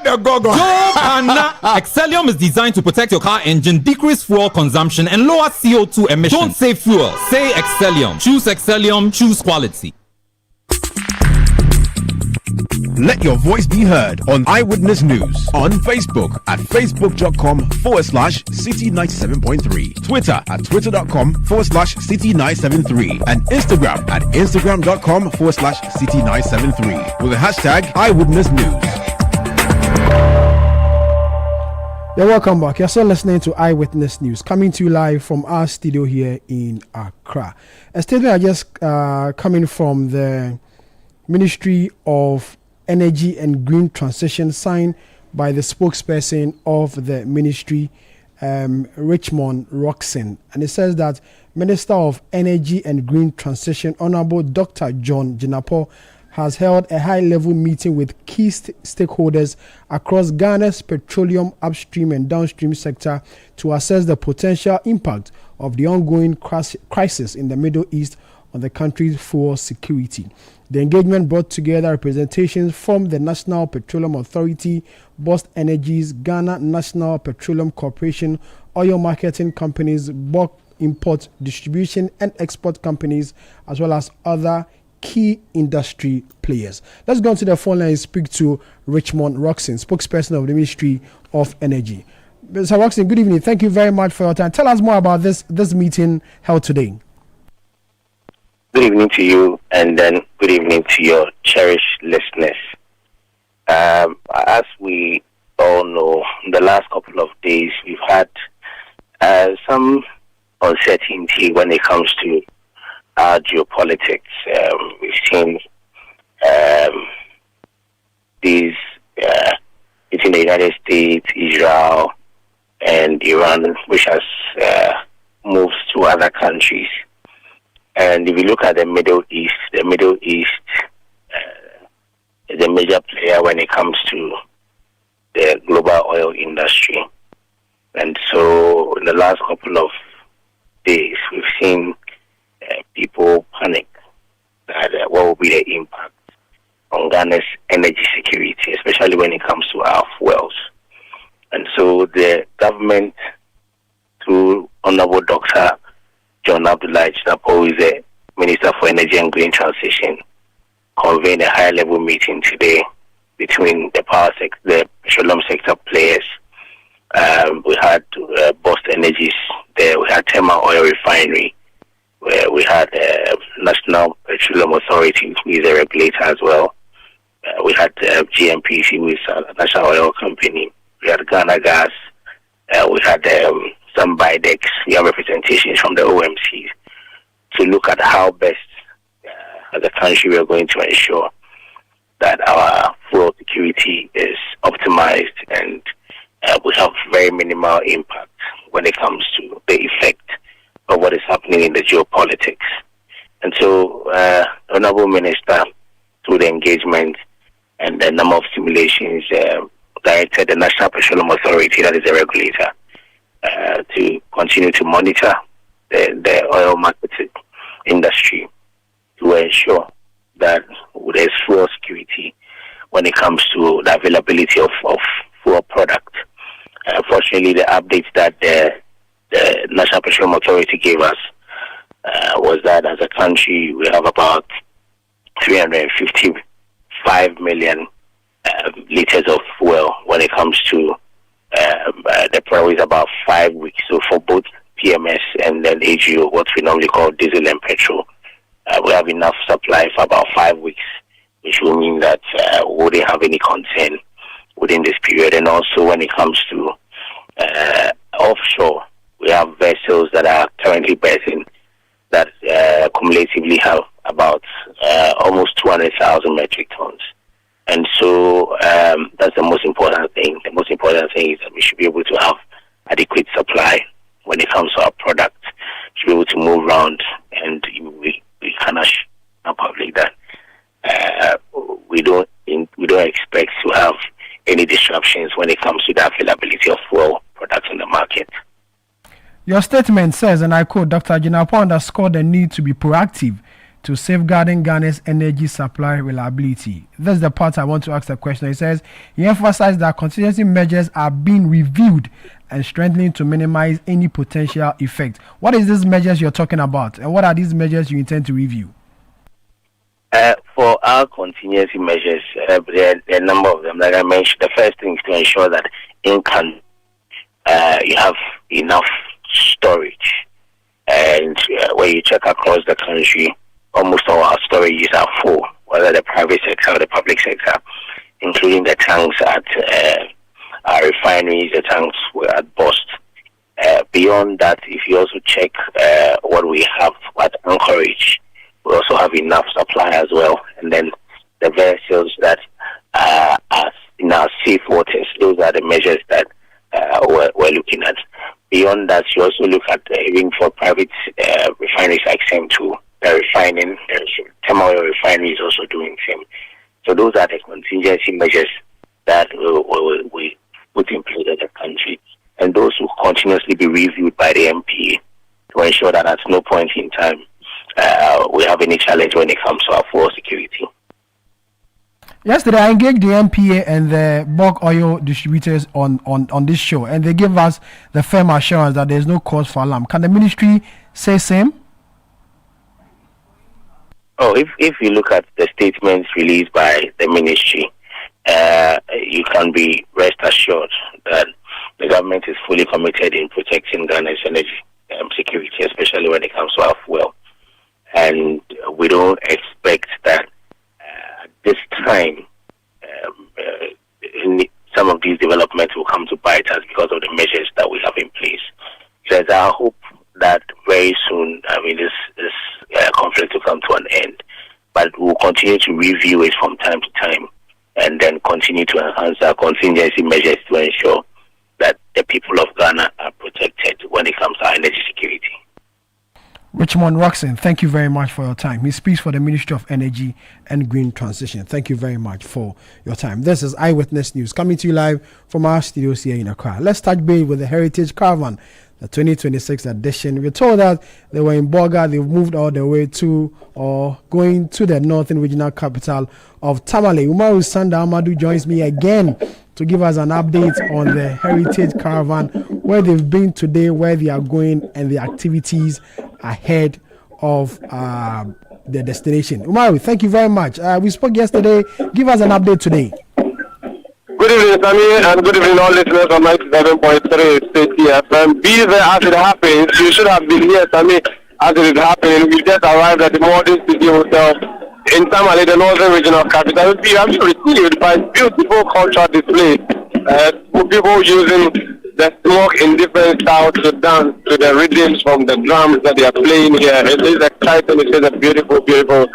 Excellium is designed to protect your car engine, decrease fuel consumption, and lower CO2 emissions. Don't say fuel, say Excellium. Choose Excellium, choose quality. Let your voice be heard on Eyewitness News on Facebook at facebook.com/Citi97.3, Twitter at twitter.com/Citi973, and Instagram at instagram.com/Citi973 with the hashtag Eyewitness News. Yeah, welcome back. You're still listening to Eyewitness News, coming to you live from our studio here in Accra. A statement I just coming from the Ministry of Energy and Green Transition, signed by the spokesperson of the ministry, Richmond Roxon. And it says that Minister of Energy and Green Transition, Honorable Dr. John Jinapo, has held a high-level meeting with key stakeholders across Ghana's petroleum upstream and downstream sector to assess the potential impact of the ongoing crisis in the Middle East on the country's fuel security. The engagement brought together representations from the National Petroleum Authority, Bost Energies, Ghana National Petroleum Corporation, oil marketing companies, bulk import, distribution and export companies, as well as other key industry players. Let's go to the phone line and speak to Richmond Roxon, spokesperson of the Ministry of Energy. Mr. Roxon, good evening. Thank you very much for your time. Tell us more about this meeting held today. Good evening to you, and then good evening to your cherished listeners. As we all know, the last couple of days we've had some uncertainty when it comes to our geopolitics. We've seen these between the United States, Israel, and Iran, which has moved to other countries. And if you look at the Middle East is a major player when it comes to the global oil industry. And so in the last couple of days, we've seen people panic that what will be the impact on Ghana's energy security, especially when it comes to our fuels. And so the government, through Honorable Dr. John Abdullahi Jinapo, who is the Minister for Energy and Green Transition, convened a high-level meeting today between the petroleum sector players. We had Bost Energies there, we had Tema Oil Refinery, where we had National Petroleum Authority, who is a regulator as well. We had GMPC, who is a national oil company. We had Ghana Gas. We had some BIDEX. We have representations from the OMCs to look at how best as a country we are going to ensure that our fuel security is optimized and we have very minimal impact when it comes to the effect of what is happening in the geopolitics. And so, Honorable Minister, through the engagement and the number of simulations, directed the National Petroleum Authority, that is the regulator, to continue to monitor the oil marketing industry to ensure that there's fuel security when it comes to the availability of fuel product. Fortunately, the updates that the National Petroleum Authority gave us was that as a country we have about 355 million liters of fuel when it comes to the price is about 5 weeks. So for both PMS and then AGO, what we normally call diesel and petrol. We have enough supply for about 5 weeks, which will mean that we wouldn't have any concern within this period. And also when it comes to offshore, we have vessels that are currently berthing that cumulatively have about almost 200,000 metric tons. And so that's the most important thing. The most important thing is that we should be able to have adequate supply when it comes to our product. We should be able to move around, and we can assure our public that we don't expect to have any disruptions when it comes to the availability of fuel products in the market. Your statement says, and I quote, Dr. Jinapo underscored the need to be proactive to safeguarding Ghana's energy supply reliability. That's the part I want to ask the question. He says, he emphasized that contingency measures are being reviewed and strengthening to minimize any potential effect. What is these measures you're talking about, and what are these measures you intend to review? For our contingency measures, there are a number of them. Like I mentioned, the first thing is to ensure that you have enough storage. And when you check across the country, almost all our storages are full, whether the private sector or the public sector, including the tanks at our refineries. The tanks were at burst. Beyond that, if you also check what we have at Anchorage, we also have enough supply as well. And then the vessels that are in our safe waters, those are the measures that we're looking at. Beyond that, you also look at even for private refineries like SEM2, the refining, thermal oil refinery is also doing the same. So those are the contingency measures that we put in place as a country. And those will continuously be reviewed by the MPA to ensure that at no point in time we have any challenge when it comes to our fuel security. Yesterday, I engaged the MPA and the bulk oil distributors on this show, and they gave us the firm assurance that there is no cause for alarm. Can the ministry say same? Oh, if you look at the statements released by the ministry, you can be rest assured that the government is fully committed in protecting Ghana's energy security, especially when it comes to our fuel. And we don't expect that at this time some of these developments will come to bite us because of the measures that we have in place. There's our hope that very soon, this conflict will come to an end. But we'll continue to review it from time to time and then continue to enhance our contingency measures to ensure that the people of Ghana are protected when it comes to our energy security. Richmond Roxon, thank you very much for your time. He speaks for the Ministry of Energy and Green Transition. Thank you very much for your time. This is Eyewitness News coming to you live from our studios here in Accra. Let's touch base with the Heritage Caravan, the 2026 edition. We're told that they were in Boga. They've moved all the way to or going to the northern regional capital of Tamale. Umaru Sanda Amadou joins me again to give us an update on the Heritage Caravan, where they've been today, where they are going, and the activities ahead of the destination. Umaru, thank you very much. We spoke yesterday. Give us an update today. Good evening, Sammy, and good evening, all listeners on 97.3 Citi FM. Be there as it happens. You should have been here, Sammy, as it is happening. We just arrived at the Modern City Hotel in Tamale, the northern regional capital. We have been received by beautiful cultural display. People using the smoke in different styles to dance to the rhythms from the drums that they are playing here. It is exciting. It is a beautiful, beautiful,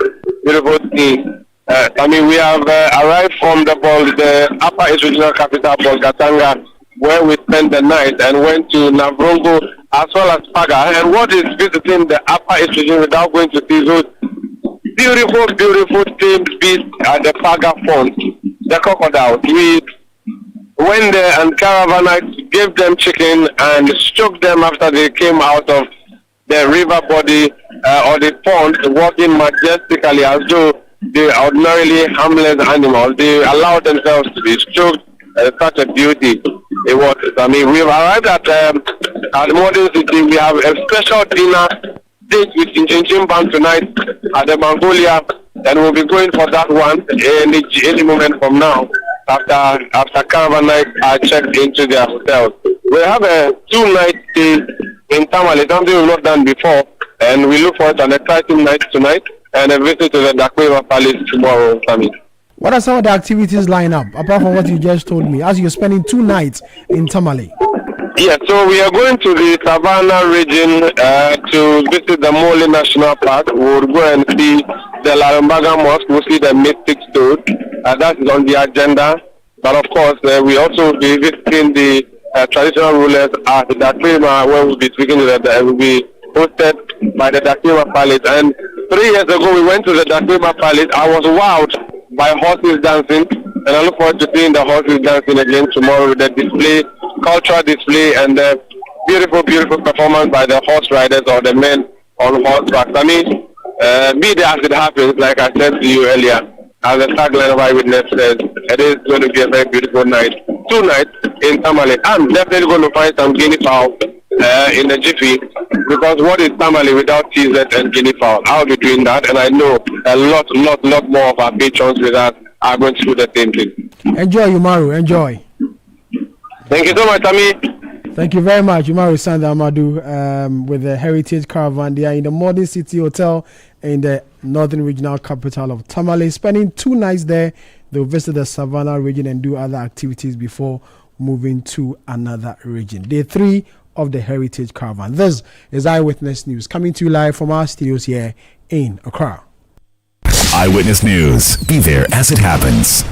beautiful scene. We have arrived from the Upper East Regional Capital, Bolgatanga, where we spent the night and went to Navrongo as well as Paga. And what is visiting the Upper East Region without going to see those beautiful, beautiful tamed beasts at the Paga font, the crocodiles. We went there and caravanites gave them chicken and stroked them after they came out of the river body or the pond, walking majestically as though they are ordinarily harmless animals. They allowed themselves to be stroked. Such a beauty it was. We've arrived at Modern City. We have a special dinner date with Inchin Band tonight at the Mongolia, and we'll be going for that one any moment from now after caravan nights are checked into their hotels. We have a 2-night stay in Tamale, something we've not done before. And we look forward to an exciting night tonight and a visit to the Dakweva Palace tomorrow, Sammy. What are some of the activities lined up, apart from what you just told me, as you're spending 2 nights in Tamale? Yeah, so we are going to the Savannah region to visit the Mole National Park. We'll go and see the Larumbaga Mosque. We'll see the Mystic Stone. That is on the agenda. But of course, we also will be visiting the traditional rulers at the Dakwema, where we'll be speaking to them. We'll be hosted by the Dakwema Palace. And 3 years ago, we went to the Dakwema Palace. I was wowed by horses dancing, and I look forward to seeing the horses dancing again tomorrow with the display, cultural display, and the beautiful, beautiful performance by the horse riders or the men on horseback. I mean, be there as it happens, like I said to you earlier, as the tagline of Eyewitness says, it is going to be a very beautiful night. 2 nights in Tamale. I'm definitely going to find some guinea fowl in the jiffy, because what is Tamale without TZ and guinea fowl? I'll be doing that, and I know a lot more of our patrons with us are going to do the same thing. Enjoy, Umaru. Enjoy. Thank you so much, Ami. Thank you very much, Umaru Sanda Amadu, with the Heritage Caravan. They are in the Modern City Hotel in the Northern Regional Capital of Tamale. Spending 2 nights there, they'll visit the Savannah region and do other activities before moving to another region. Day 3 of the Heritage Caravan. This is Eyewitness News, coming to you live from our studios here in Accra. Eyewitness News. Be there as it happens.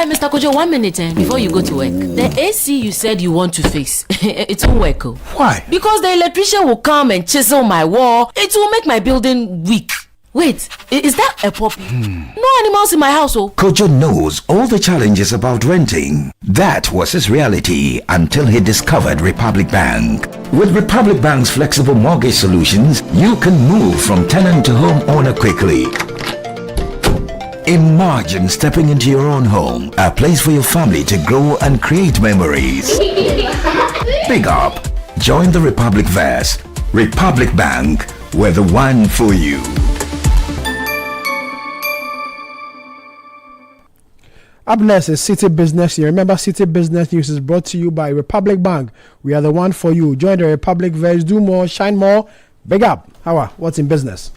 Mr. Kojo, 1 minute before you go to work. The AC you said you want to fix, it won't work. Why? Because the electrician will come and chisel my wall. It will make my building weak. Wait, is that a puppy? No animals in my house, Kojo knows all the challenges about renting. That was his reality until he discovered Republic Bank. With Republic Bank's flexible mortgage solutions, you can move from tenant to homeowner quickly. Imagine stepping into your own home, a place for your family to grow and create memories. Big up. Join the Republic Verse. Republic Bank, we're the one for you. Up next is Citi Business News. Remember, Citi Business News is brought to you by Republic Bank. We are the one for you. Join the Republic Verse. Do more, shine more. Big up. What's in business?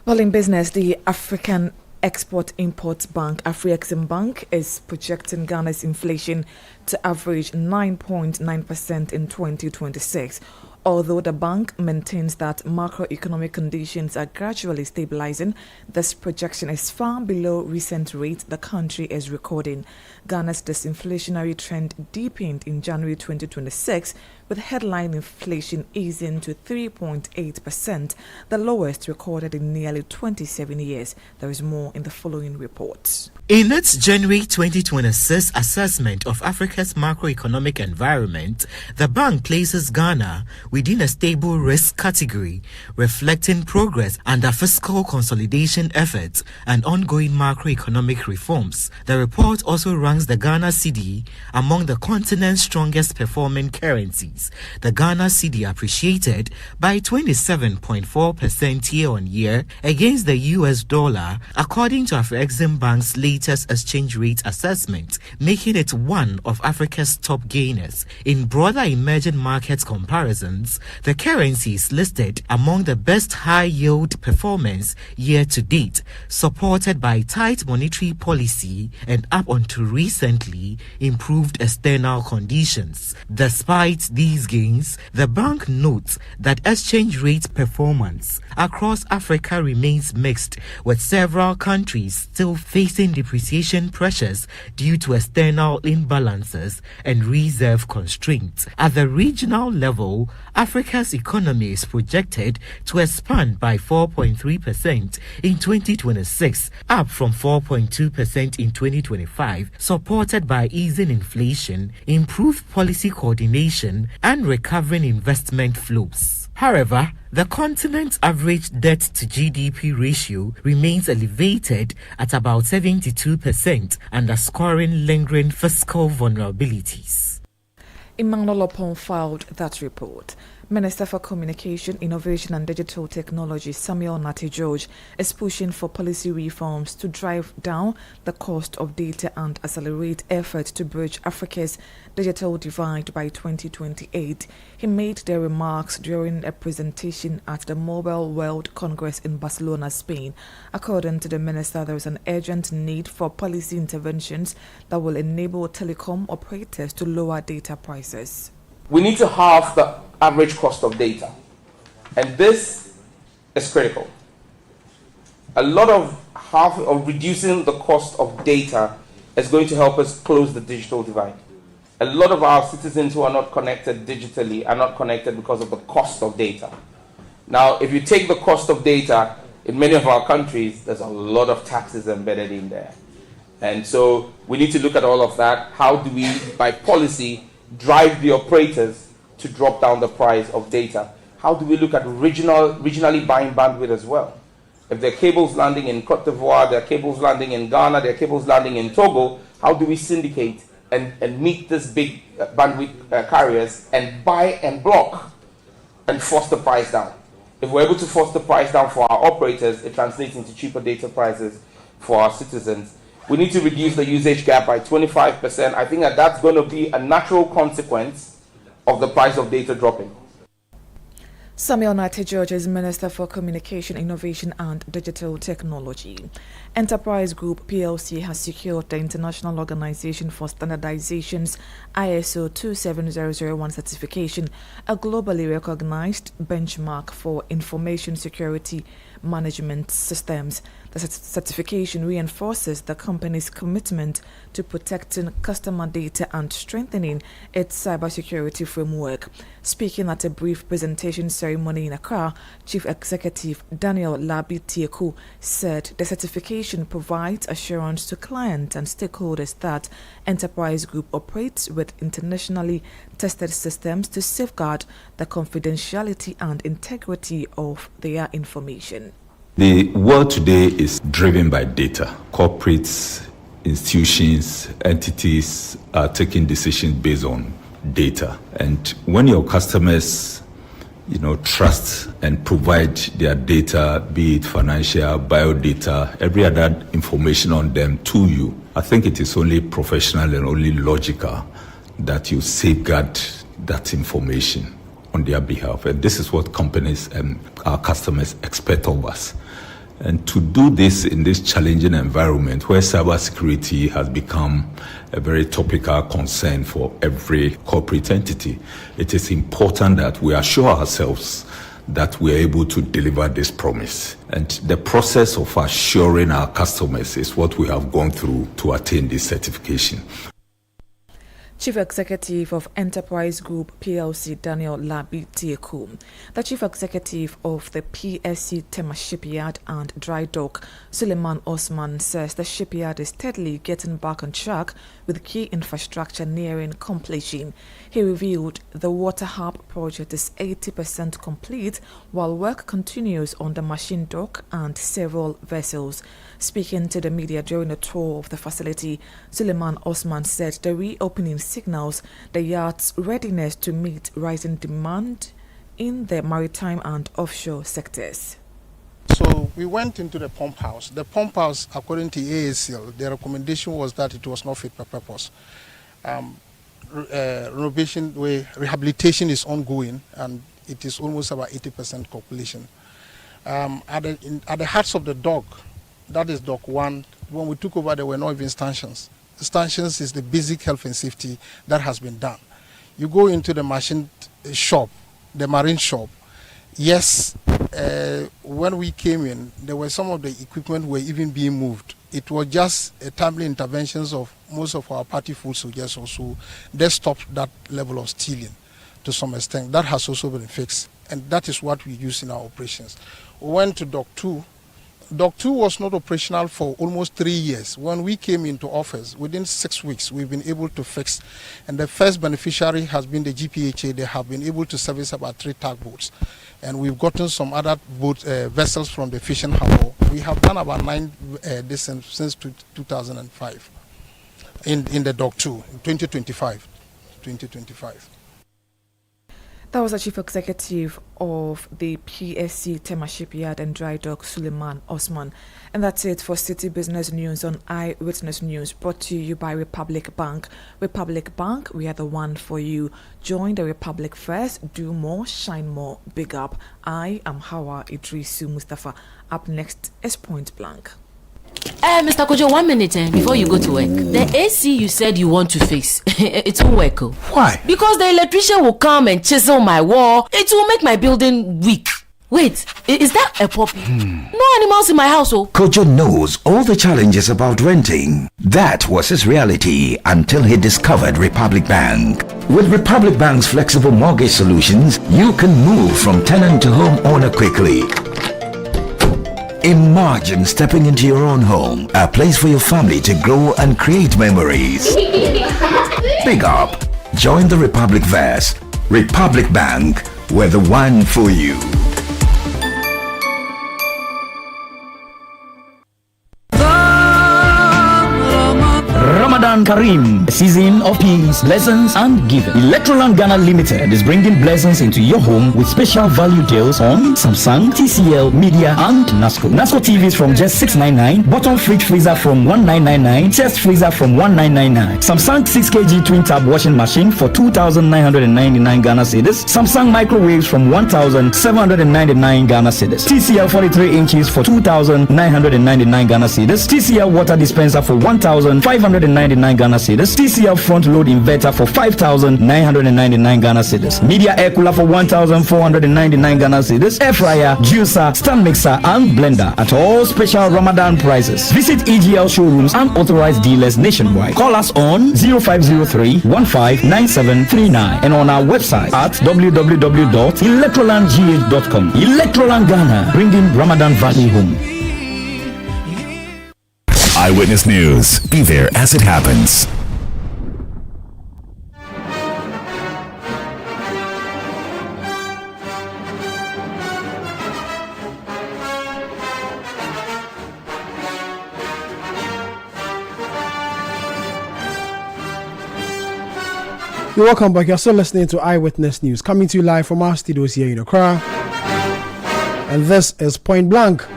Well, in business, the African Export-Import Bank, Afrexim Bank, is projecting Ghana's inflation to average 9.9% in 2026. Although the bank maintains that macroeconomic conditions are gradually stabilizing, this projection is far below recent rates the country is recording. Ghana's disinflationary trend deepened in January 2026, with headline inflation easing to 3.8%, the lowest recorded in nearly 27 years. There is more in the following report. In its January 2026 assessment of Africa's macroeconomic environment, the bank places Ghana within a stable risk category, reflecting progress under fiscal consolidation efforts and ongoing macroeconomic reforms. The report also ranks the Ghana Citi among the continent's strongest performing currencies. The Ghana Citi appreciated by 27.4% year-on-year against the US dollar, according to Afrexim Bank's latest exchange rate assessment, making it one of Africa's top gainers. In broader emerging markets comparisons, the currency is listed among the best high-yield performance year-to-date, supported by tight monetary policy and up until recently improved external conditions. Despite these gains, the bank notes that exchange rate performance across Africa remains mixed, with several countries still facing depreciation pressures due to external imbalances and reserve constraints. At the regional level, Africa's economy is projected to expand by 4.3% in 2026, up from 4.2% in 2025, supported by easing inflation, improved policy coordination, and recovering investment flows. However, the continent's average debt to GDP ratio remains elevated at about 72%, underscoring lingering fiscal vulnerabilities. Emmanuel Opon filed that report. Minister for Communication, Innovation and Digital Technology Samuel Nate George is pushing for policy reforms to drive down the cost of data and accelerate efforts to bridge Africa's digital divide by 2028. He made the remarks during a presentation at the Mobile World Congress in Barcelona, Spain. According to the minister, there is an urgent need for policy interventions that will enable telecom operators to lower data prices. We need to halve the average cost of data, and this is critical. A lot of reducing the cost of data is going to help us close the digital divide. A lot of our citizens who are not connected digitally are not connected because of the cost of data. Now, if you take the cost of data in many of our countries, there's a lot of taxes embedded in there. And so we need to look at all of that. How do we, by policy, drive the operators to drop down the price of data? How do we look at regionally buying bandwidth as well? If there are cables landing in Cote d'Ivoire, there are cables landing in Ghana, there are cables landing in Togo, how do we syndicate and meet this big bandwidth carriers and buy and block and force the price down? If we're able to force the price down for our operators, it translates into cheaper data prices for our citizens. We need to reduce the usage gap by 25%. I think that that's going to be a natural consequence of the price of data dropping. Samuel Nate George is Minister for Communication, Innovation and Digital Technology. Enterprise Group PLC has secured the International Organization for Standardization's ISO 27001 certification, a globally recognized benchmark for information security management systems. The certification reinforces the company's commitment to protecting customer data and strengthening its cybersecurity framework. Speaking at a brief presentation ceremony in Accra, Chief Executive Daniel Labi-Tieku said the certification provides assurance to clients and stakeholders that Enterprise Group operates with internationally tested systems to safeguard the confidentiality and integrity of their information. The world today is driven by data. Corporates, institutions, entities are taking decisions based on data. And when your customers, trust and provide their data, be it financial, biodata, every other information on them to you, I think it is only professional and only logical that you safeguard that information on their behalf. And this is what companies and our customers expect of us. And to do this in this challenging environment where cybersecurity has become a very topical concern for every corporate entity, it is important that we assure ourselves that we are able to deliver this promise. And the process of assuring our customers is what we have gone through to attain this certification. Chief Executive of Enterprise Group PLC Daniel Labi-Tieku. The Chief Executive of the PSC Tema Shipyard and Dry Dock, Suleiman Osman, says the shipyard is steadily getting back on track with key infrastructure nearing completion. He revealed the Water Hub project is 80% complete while work continues on the machine dock and several vessels. Speaking to the media during a tour of the facility, Suleiman Osman said the reopening signals the yard's readiness to meet rising demand in the maritime and offshore sectors. So we went into the pump house. The pump house, according to AACL, the recommendation was that it was not fit for purpose. Rehabilitation is ongoing, and it is almost about 80% completion. At the hearts of the dock, that is dock 1, when we took over, there were no even stanchions. Stanchions is the basic health and safety that has been done. You go into the machine shop, the marine shop. Yes, when we came in, there were some of the equipment were even being moved. It was just a timely interventions of most of our party food soldiers also. They stopped that level of stealing to some extent. That has also been fixed, and that is what we use in our operations. We went to Dock 2. Dock 2 was not operational for almost 3 years. When we came into office, within 6 weeks, we've been able to fix. And the first beneficiary has been the GPHA. They have been able to service about 3 tugboats. And we've gotten some other vessels from the fishing harbor. We have done about 9 since 2005 in the Dock 2, 2025. That was the Chief Executive of the PSC Tema Shipyard and Dry Dock, Suleiman Osman. And that's it for City Business News on Eyewitness News, brought to you by Republic Bank. Republic Bank, we are the one for you. Join the Republic first, do more, shine more, big up. I am Hawa Idrisu Mustafa. Up next is Point Blank. Mr. Kojo, 1 minute before you go to work. The AC you said you want to fix, it won't work. Why? Because the electrician will come and chisel my wall. It will make my building weak. Wait, is that a puppy? No animals in my house, oh. Kojo knows all the challenges about renting. That was his reality until he discovered Republic Bank. With Republic Bank's flexible mortgage solutions, you can move from tenant to homeowner quickly. Imagine stepping into your own home, a place for your family to grow and create memories. Big up. Join the Republic Verse. Republic Bank, we're the one for you. Ramadan Kareem, a season of peace, blessings and giving. Electroland Ghana Limited is bringing blessings into your home with special value deals on Samsung, TCL, Media and NASCO. NASCO TVs from just $699, bottom fridge freezer from $1999, chest freezer from $1999, Samsung 6kg twin tab washing machine for 2,999 Ghana cedis, Samsung microwaves from 1,799 Ghana cedis, TCL 43 inches for 2,999 Ghana cedis, TCL water dispenser for 1,599 Ghana cedis, TCL front load inverter for 5,999 Ghana cedis, media air cooler for 1,499 Ghana cedis, air fryer, juicer, stand mixer and blender at all special Ramadan prices. Visit EGL showrooms and authorized dealers nationwide. Call us on 0503-159739 and on our website at www.electrolandgh.com. Electroland Ghana, bringing Ramadan value home. Eyewitness News. Be there as it happens. You're welcome back. You're still listening to Eyewitness News, coming to you live from our studios here in Accra. And this is Point Blank.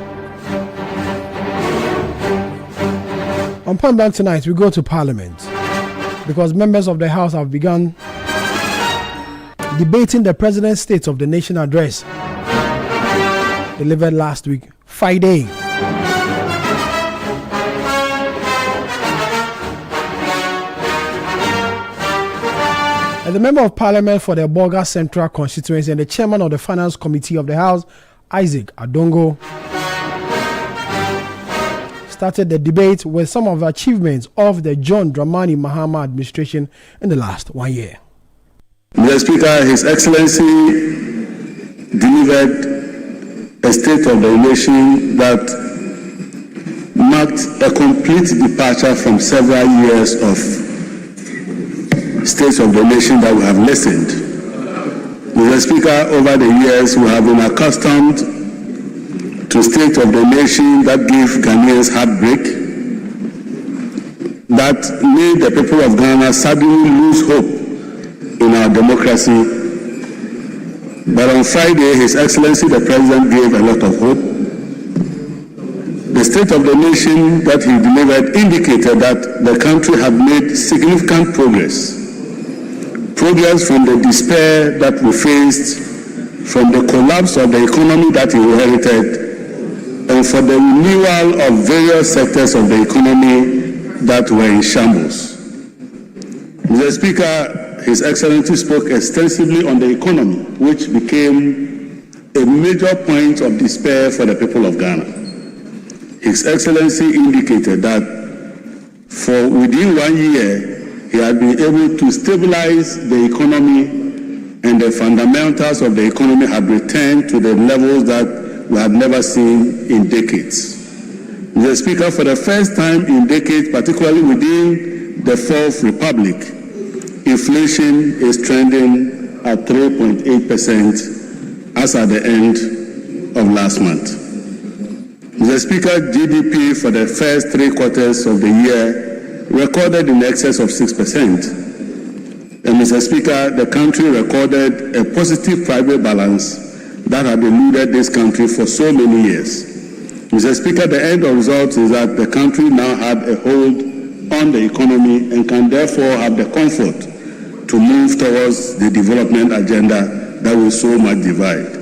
On Point Blank tonight, we go to Parliament because members of the House have begun debating the President's State of the Nation address delivered last week, Friday. And the Member of Parliament for the Bolga Central constituency and the Chairman of the Finance Committee of the House, Isaac Adongo, started the debate with some of the achievements of the John Dramani Mahama administration in the last 1 year. Mr. Speaker, His Excellency delivered a State of the Nation that marked a complete departure from several years of States of the Nation that we have listened. Mr. Speaker, over the years we have been accustomed to State of the Nation that give Ghanaians heartbreak, that made the people of Ghana suddenly lose hope in our democracy. But on Friday, His Excellency the President gave a lot of hope. The State of the Nation that he delivered indicated that the country had made significant progress from the despair that we faced, from the collapse of the economy that he inherited, and for the renewal of various sectors of the economy that were in shambles. Mr. Speaker, His Excellency spoke extensively on the economy, which became a major point of despair for the people of Ghana. His Excellency indicated that for within 1 year, he had been able to stabilize the economy and the fundamentals of the economy had returned to the levels that we have never seen in decades. Mr. Speaker, for the first time in decades, particularly within the Fourth Republic, inflation is trending at 3.8% as at the end of last month. Mr. Speaker, GDP for the first 3 quarters of the year recorded in excess of 6%. And And Mr. Speaker, the country recorded a positive private balance that had eluded this country for so many years. Mr. Speaker, the end result is that the country now had a hold on the economy and can therefore have the comfort to move towards the development agenda that will so much divide.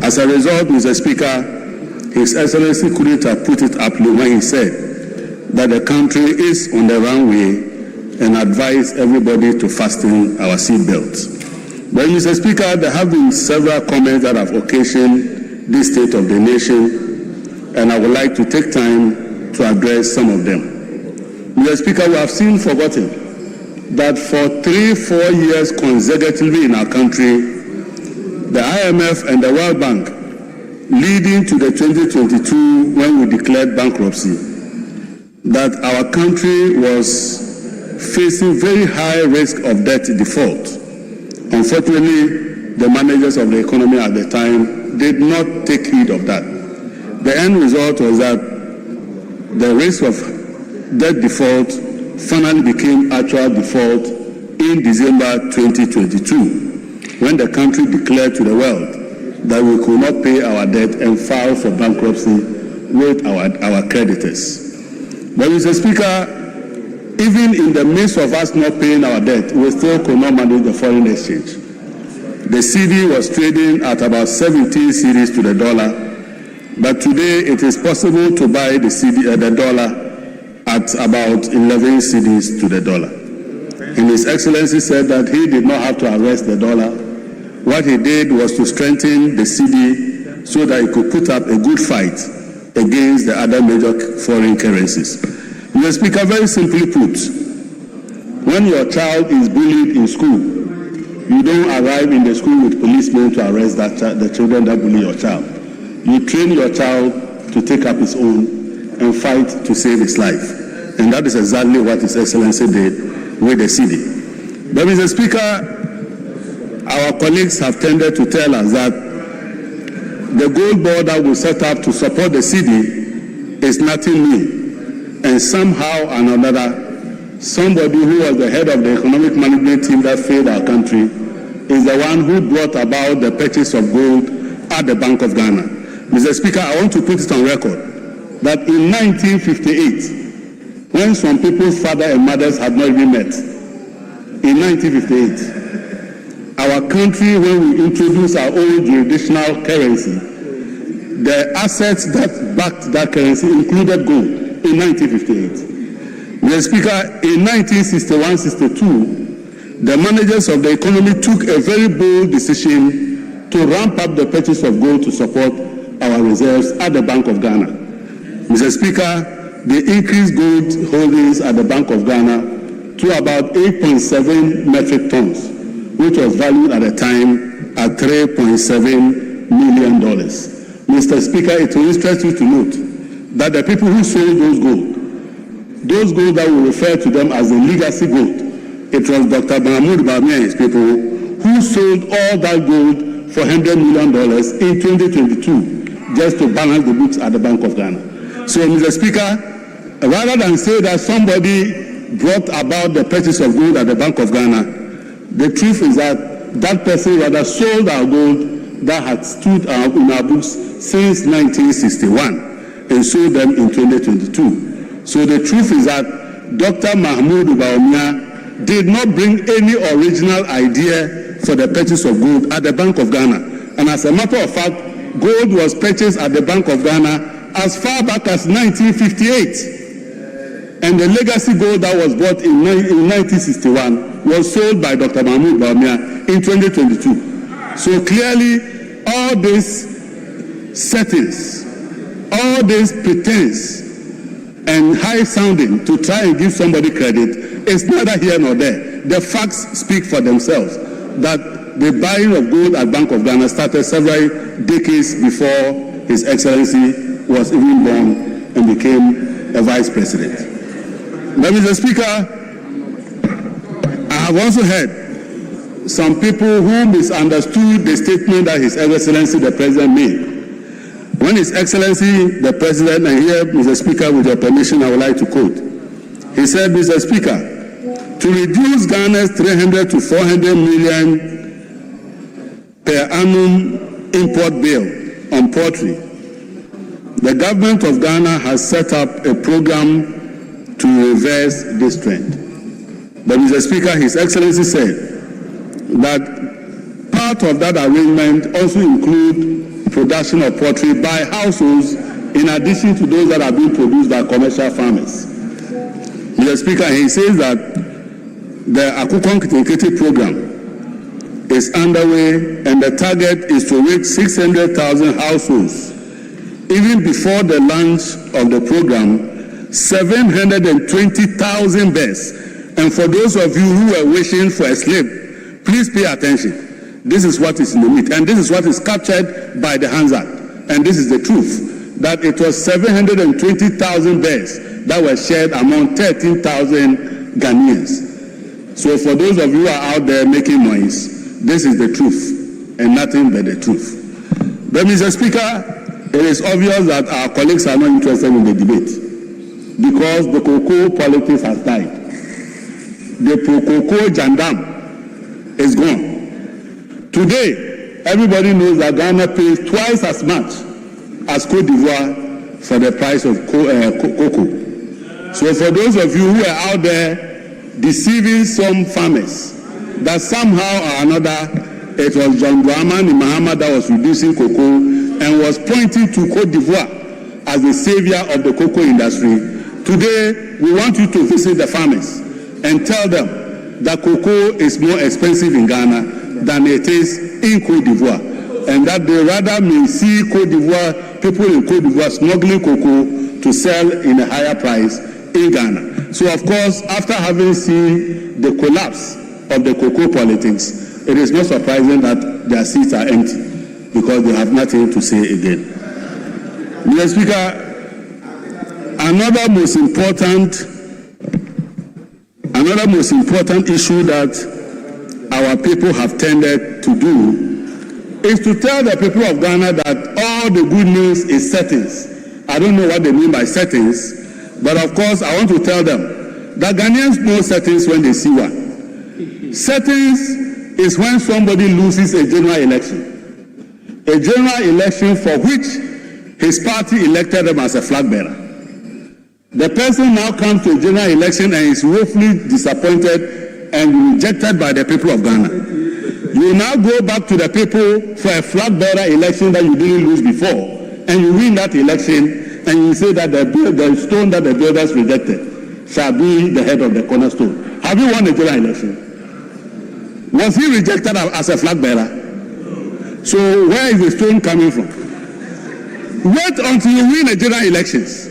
As a result, Mr. Speaker, His Excellency couldn't have put it aptly when he said that the country is on the runway and advised everybody to fasten our seatbelts. But Mr. Speaker, there have been several comments that have occasioned this state of the nation, and I would like to take time to address some of them. Mr. Speaker, we have seen forgotten that for 3-4 years consecutively in our country, the IMF and the World Bank, leading to the 2022 when we declared bankruptcy, that our country was facing very high risk of debt default. Unfortunately, the managers of the economy at the time did not take heed of that. The end result was that the risk of debt default finally became actual default in December 2022, when the country declared to the world that we could not pay our debt and filed for bankruptcy with our creditors. But Mr. Speaker, even in the midst of us not paying our debt, we still could not manage the foreign exchange. The Citi was trading at about 17 cedis to the dollar, but today it is possible to buy the dollar at about 11 cedis to the dollar. And His Excellency said that he did not have to arrest the dollar. What he did was to strengthen the Citi so that he could put up a good fight against the other major foreign currencies. Mr. Speaker, very simply put, when your child is bullied in school, you don't arrive in the school with policemen to arrest the children that bully your child. You train your child to take up his own and fight to save his life. And that is exactly what His Excellency did with the Citi. But Mr. Speaker, our colleagues have tended to tell us that the gold board that we set up to support the Citi is nothing new. And somehow or another, somebody who was the head of the economic management team that failed our country is the one who brought about the purchase of gold at the Bank of Ghana. Mr. Speaker, I want to put it on record that in 1958, when some people's father and mothers had not even met, in 1958, our country, when we introduced our own jurisdictional currency, the assets that backed that currency included gold in 1958. Mr. Speaker, in 1961-62, the managers of the economy took a very bold decision to ramp up the purchase of gold to support our reserves at the Bank of Ghana. Mr. Speaker, they increased gold holdings at the Bank of Ghana to about 8.7 metric tons, which was valued at the time at $3.7 million. Mr. Speaker, it will interest you to note that the people who sold those gold that we refer to them as the legacy gold, it was Dr. Mahmoud Bawumia and his people who sold all that gold for $100 million in 2022 just to balance the books at the Bank of Ghana. So, Mr. Speaker, rather than say that somebody brought about the purchase of gold at the Bank of Ghana, the truth is that that person rather sold our gold that had stood in our books since 1961 and sold them in 2022. So the truth is that Dr. Mahmoud Bawumia did not bring any original idea for the purchase of gold at the Bank of Ghana. And as a matter of fact, gold was purchased at the Bank of Ghana as far back as 1958. And the legacy gold that was bought in 1961 was sold by Dr. Mahmoud Bawumia in 2022. So clearly, all these settings, all this pretense and high sounding to try and give somebody credit is neither here nor there. The facts speak for themselves that the buying of gold at Bank of Ghana started several decades before His Excellency was even born and became a vice president. But Mr. Speaker, I have also heard some people who misunderstood the statement that His Excellency the President made. When His Excellency the President, and here, Mr. Speaker, with your permission, I would like to quote. He said, Mr. Speaker, To reduce Ghana's 300 to 400 million per annum import bill on poultry, the government of Ghana has set up a program to reverse this trend. But Mr. Speaker, His Excellency said that part of that arrangement also include production of poultry by households in addition to those that are being produced by commercial farmers. Mr. Speaker, he says that the Akukon Kitinkiti program is underway and the target is to reach 600,000 households. Even before the launch of the program, 720,000 birds. And for those of you who are wishing for a slip, please pay attention. This is what is in the meat, and this is what is captured by the Hansard. And this is the truth, that it was 720,000 birds that were shared among 13,000 Ghanaians. So for those of you who are out there making noise, this is the truth, and nothing but the truth. But Mr. Speaker, it is obvious that our colleagues are not interested in the debate because the cocoa politics has died. The cocoa jandam is gone. Today, everybody knows that Ghana pays twice as much as Côte d'Ivoire for the price of cocoa. So for those of you who are out there deceiving some farmers that somehow or another it was John Dramani Mahama that was reducing cocoa and was pointing to Côte d'Ivoire as the savior of the cocoa industry, today we want you to visit the farmers and tell them that cocoa is more expensive in Ghana than it is in Côte d'Ivoire, and that they rather may see Côte d'Ivoire, people in Côte d'Ivoire smuggling cocoa to sell in a higher price in Ghana. So of course, after having seen the collapse of the cocoa politics, it is not surprising that their seats are empty because they have nothing to say again. Mr. Speaker, another most important issue that our people have tended to do is to tell the people of Ghana that all the good news is settings. I don't know what they mean by settings, but of course I want to tell them that Ghanaians know settings when they see one. Settings is when somebody loses a general election for which his party elected them as a flag bearer. The person now comes to a general election and is woefully disappointed and rejected by the people of Ghana. You now go back to the people for a flag bearer election that you didn't lose before, and you win that election, and you say that the stone that the builders rejected shall be the head of the cornerstone. Have you won the general election? Was he rejected as a flag bearer? So where is the stone coming from? Wait until you win the general elections.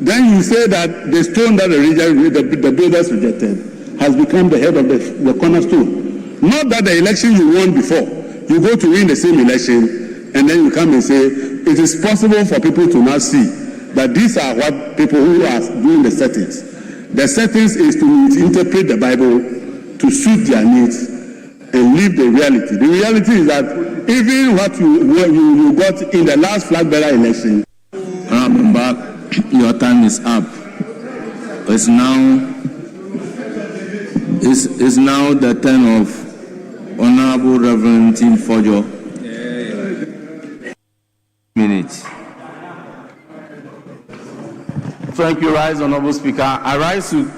Then you say that the stone that the builders rejected has become the head of the cornerstone. Not that the election you won before, you go to win the same election, and then you come and say, it is possible for people to now see that these are what people who are doing the settings. The settings is to interpret the Bible to suit their needs and live the reality. The reality is that even what you got in the last flag bearer election. Your time is up. It's now the turn of Honorable Reverend Tim Fojo. Minutes. Thank you, Honorable Speaker. I rise to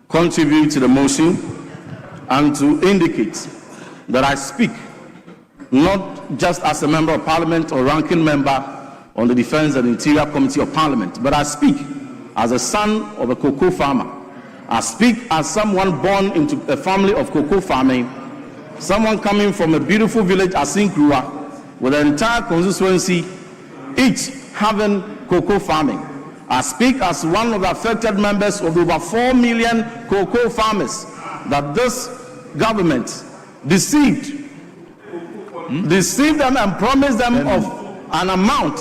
contribute to the motion and to indicate that I speak not just as a member of Parliament or ranking member on the Defense and Interior Committee of Parliament, but I speak as a son of a cocoa farmer. I speak as someone born into a family of cocoa farming, someone coming from a beautiful village, Asinkrua, with an entire constituency, each having cocoa farming. I speak as one of the affected members of over 4 million cocoa farmers that this government deceived them and promised them of an amount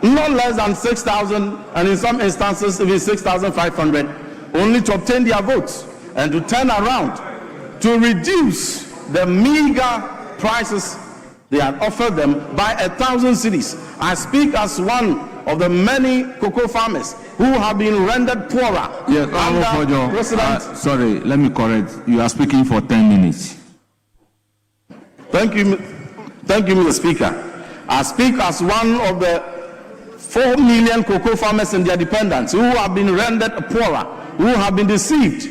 not less than 6,000, and in some instances even 6,500, only to obtain their votes and to turn around to reduce the meager prices they had offered them by 1,000 cities. I speak as one of the many cocoa farmers who have been rendered poorer. Yes, sorry, let me correct. You are speaking for 10 minutes. Thank you, Mr. Speaker. I speak as one of the 4 million cocoa farmers and their dependents who have been rendered poorer, who have been deceived.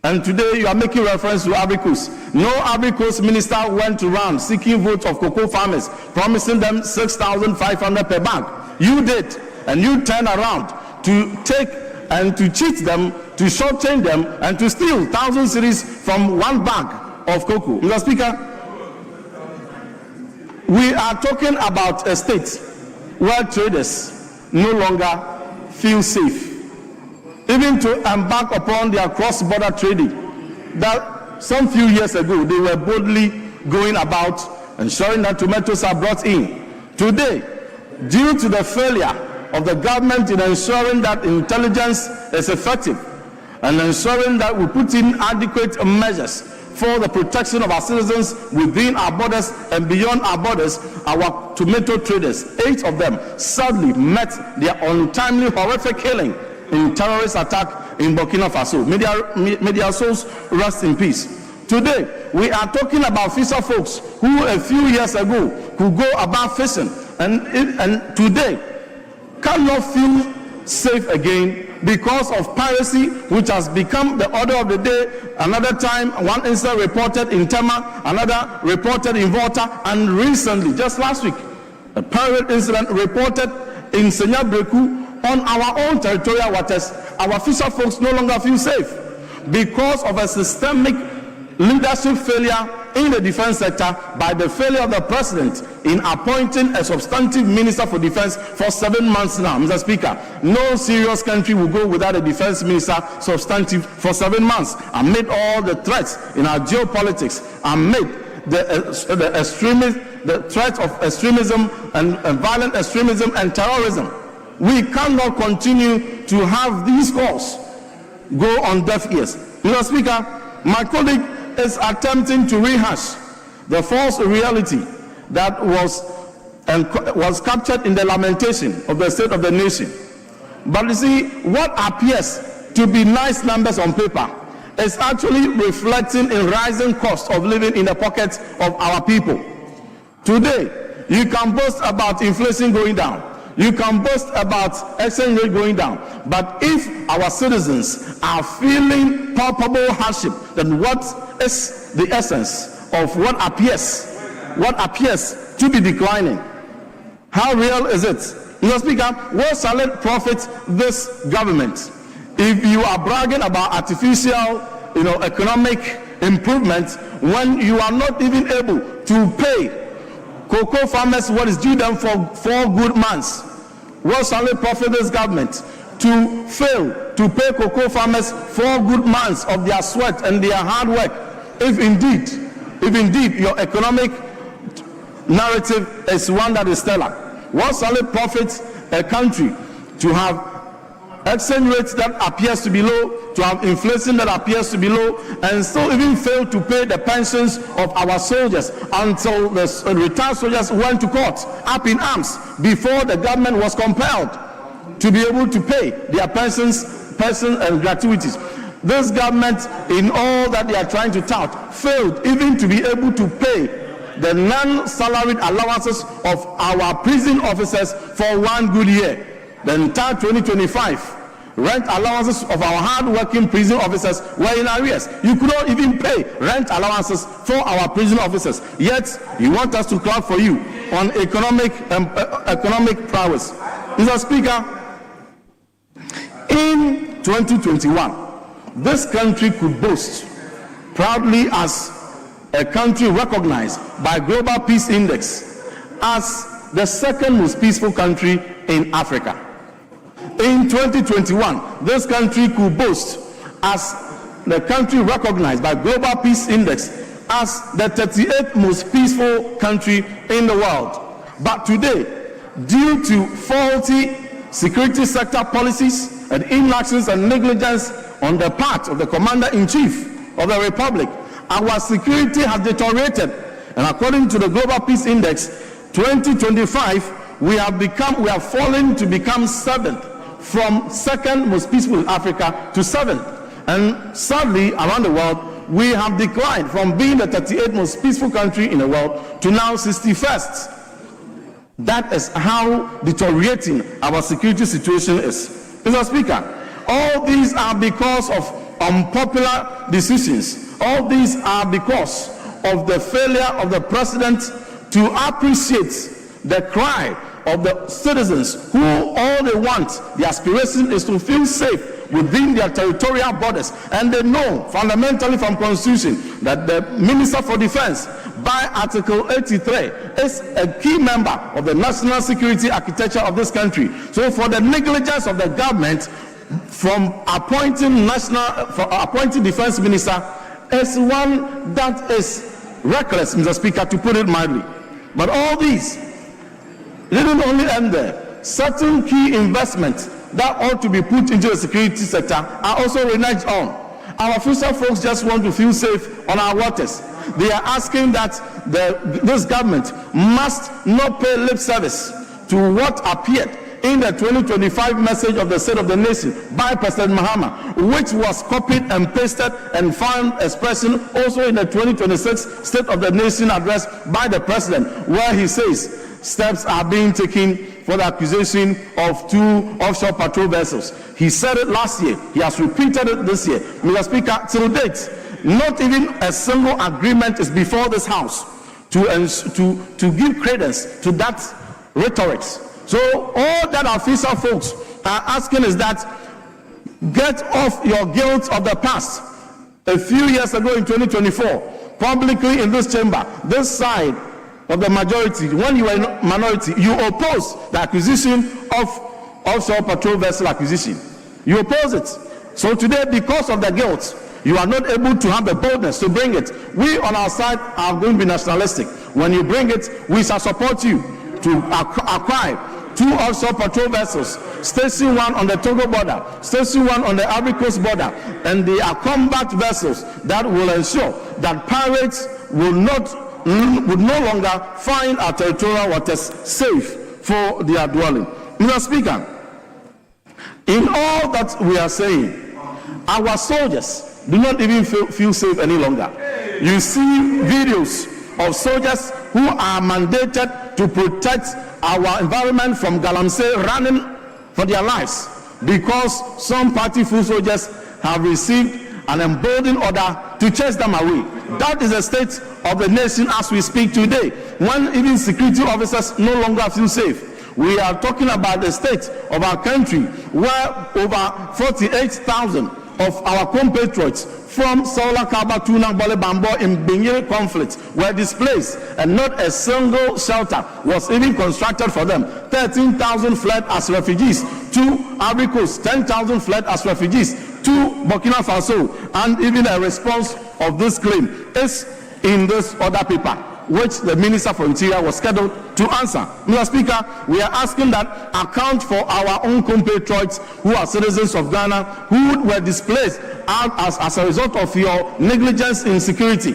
And today you are making reference to Ivory Coast. No Ivory Coast minister went around seeking votes of cocoa farmers, promising them 6,500 per bag. You did, and you turned around to take and to cheat them, to shortchange them, and to steal 1,000 cedis from one bag of cocoa. Mr. Speaker, we are talking about a state where traders no longer feel safe, even to embark upon their cross-border trading that some few years ago they were boldly going about ensuring that tomatoes are brought in. Today, due to the failure of the government in ensuring that intelligence is effective and ensuring that we put in adequate measures for the protection of our citizens within our borders and beyond our borders, our tomato traders, 8 of them, sadly met their untimely, horrific killing in terrorist attack in Burkina Faso. May their souls rest in peace. Today, we are talking about fisher folks who a few years ago could go about fishing and today cannot feel safe again because of piracy, which has become the order of the day. Another time, one incident reported in Tema, another reported in Volta, and recently, just last week, a pirate incident reported in Senya Breku on our own territorial waters. Our fisher folks no longer feel safe because of a systemic leadership failure in the defense sector by the failure of the president in appointing a substantive minister for defense for 7 months now. Mr. Speaker, no serious country will go without a defense minister substantive for 7 months. Amid all the threats in our geopolitics, amid the threat of extremism and violent extremism and terrorism, we cannot continue to have these calls go on deaf ears. Mr. Speaker, my colleague is attempting to rehash the false reality that was captured in the lamentation of the State of the Nation. But you see, what appears to be nice numbers on paper is actually reflecting a rising cost of living in the pockets of our people. Today, you can boast about inflation going down. You can boast about exchange rate going down. But if our citizens are feeling palpable hardship, then what is the essence of what appears to be declining? How real is it? Mr. Speaker, what shall it profit this government if you are bragging about artificial, economic improvement when you are not even able to pay cocoa farmers what is due them for 4 good months? What shall it profit this government to fail to pay cocoa farmers 4 good months of their sweat and their hard work, if indeed your economic narrative is one that is stellar? What shall it profit a country to have exchange rates that appears to be low, to have inflation that appears to be low, and still even fail to pay the pensions of our soldiers until the retired soldiers went to court up in arms before the government was compelled to be able to pay their pensions and gratuities? This government, in all that they are trying to tout, failed even to be able to pay the non-salaried allowances of our prison officers for 1 good year. The entire 2025 rent allowances of our hard-working prison officers were in arrears. You could not even pay rent allowances for our prison officers. Yet you want us to clap for you on economic prowess. Mr. Speaker, in 2021, this country could boast proudly as a country recognized by Global Peace Index as the 2nd most peaceful country in Africa. In 2021, this country could boast as the country recognized by Global Peace Index as the 38th most peaceful country in the world. But today, due to faulty security sector policies and inactions and negligence on the part of the Commander-in-Chief of the Republic, our security has deteriorated. And according to the Global Peace Index, 2025 we have fallen to become seventh, from second most peaceful in Africa to seventh. And sadly, around the world, we have declined from being the 38th most peaceful country in the world to now 61st. That is how deteriorating our security situation is. Mr. Speaker, all these are because of unpopular decisions. All these are because of the failure of the president to appreciate the cry of the citizens who all they want, the aspiration is to feel safe within their territorial borders. And they know fundamentally from Constitution that the Minister for Defense, by Article 83, is a key member of the national security architecture of this country. So for the negligence of the government from appointing defense minister is one that is reckless, Mr. Speaker, to put it mildly. But all these didn't only end there. Certain key investments that ought to be put into the security sector are also reneged on. Our official folks just want to feel safe on our waters. They are asking that this government must not pay lip service to what appeared in the 2025 message of the State of the Nation by President Mahama, which was copied and pasted and found expression also in the 2026 State of the Nation address by the President, where he says steps are being taken for the acquisition of 2 offshore patrol vessels. He said it last year. He has repeated it this year. Mr. Speaker, till date, not even a single agreement is before this House to give credence to that rhetoric. So all that official folks are asking is that get off your guilt of the past. A few years ago in 2024, publicly in this chamber, this side of the majority, when you were in minority, you opposed the acquisition of offshore patrol vessel acquisition. You oppose it. So today, because of the guilt, you are not able to have the boldness to bring it. We on our side are going to be nationalistic. When you bring it, we shall support you to acquire 2 offshore patrol vessels, Station 1 on the Togo border, Station 1 on the Ivory Coast border, and they are combat vessels that will ensure that pirates would no longer find our territorial waters safe for their dwelling. Mr. Speaker, in all that we are saying, our soldiers do not even feel safe any longer. You see videos of soldiers who are mandated to protect our environment from galamsey running for their lives because some party foot soldiers have received an emboldened order to chase them away. That is the state of the nation as we speak today, when even security officers no longer feel safe. We are talking about the state of our country where over 48,000 of our compatriots from Saula, Kaba, Tuna, Bole, Bambo in Benyere conflict were displaced, and not a single shelter was even constructed for them. 13,000 fled as refugees to Ivory Coast, 10,000 fled as refugees to Burkina Faso, and even a response of this claim is in this other paper, which the Minister for Interior was scheduled to answer. Mr. Speaker, we are asking that account for our own compatriots who are citizens of Ghana who were displaced as a result of your negligence in security.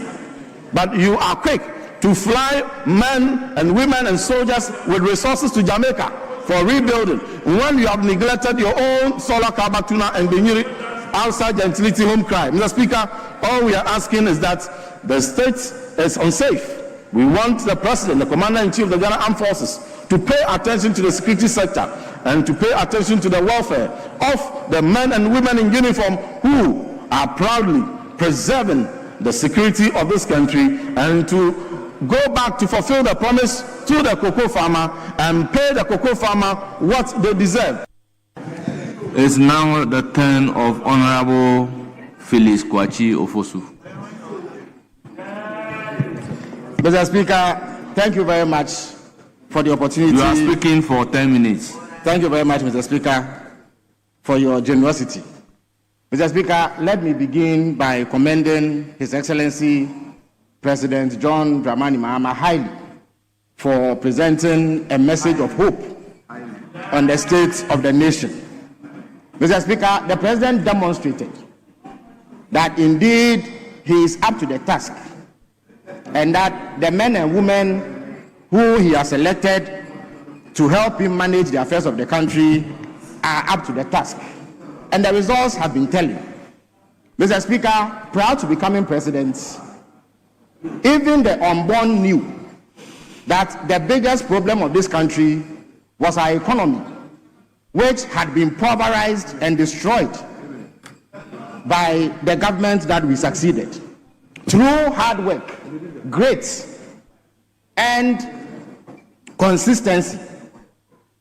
But you are quick to fly men and women and soldiers with resources to Jamaica for rebuilding when you have neglected your own Solar Kabatuna and Benyere outside gentility home cry. Mr. Speaker, all we are asking is that the state is unsafe. We want the President, the Commander-in-Chief of the Ghana Armed Forces, to pay attention to the security sector and to pay attention to the welfare of the men and women in uniform who are proudly preserving the security of this country, and to go back to fulfill the promise to the cocoa farmer and pay the cocoa farmer what they deserve. It's now the turn of Honorable Phyllis Kwachi Ofosu. Mr. Speaker, thank you very much for the opportunity. You are speaking for 10 minutes. Thank you very much, Mr. Speaker, for your generosity. Mr. Speaker, let me begin by commending His Excellency President John Dramani Mahama highly for presenting a message of hope on the state of the nation. Mr. Speaker, the President demonstrated that indeed he is up to the task, and that the men and women who he has elected to help him manage the affairs of the country are up to the task. And the results have been telling. Mr. Speaker, prior to becoming president, even the unborn knew that the biggest problem of this country was our economy, which had been pulverized and destroyed by the government that we succeeded. Through hard work, grit, and consistency,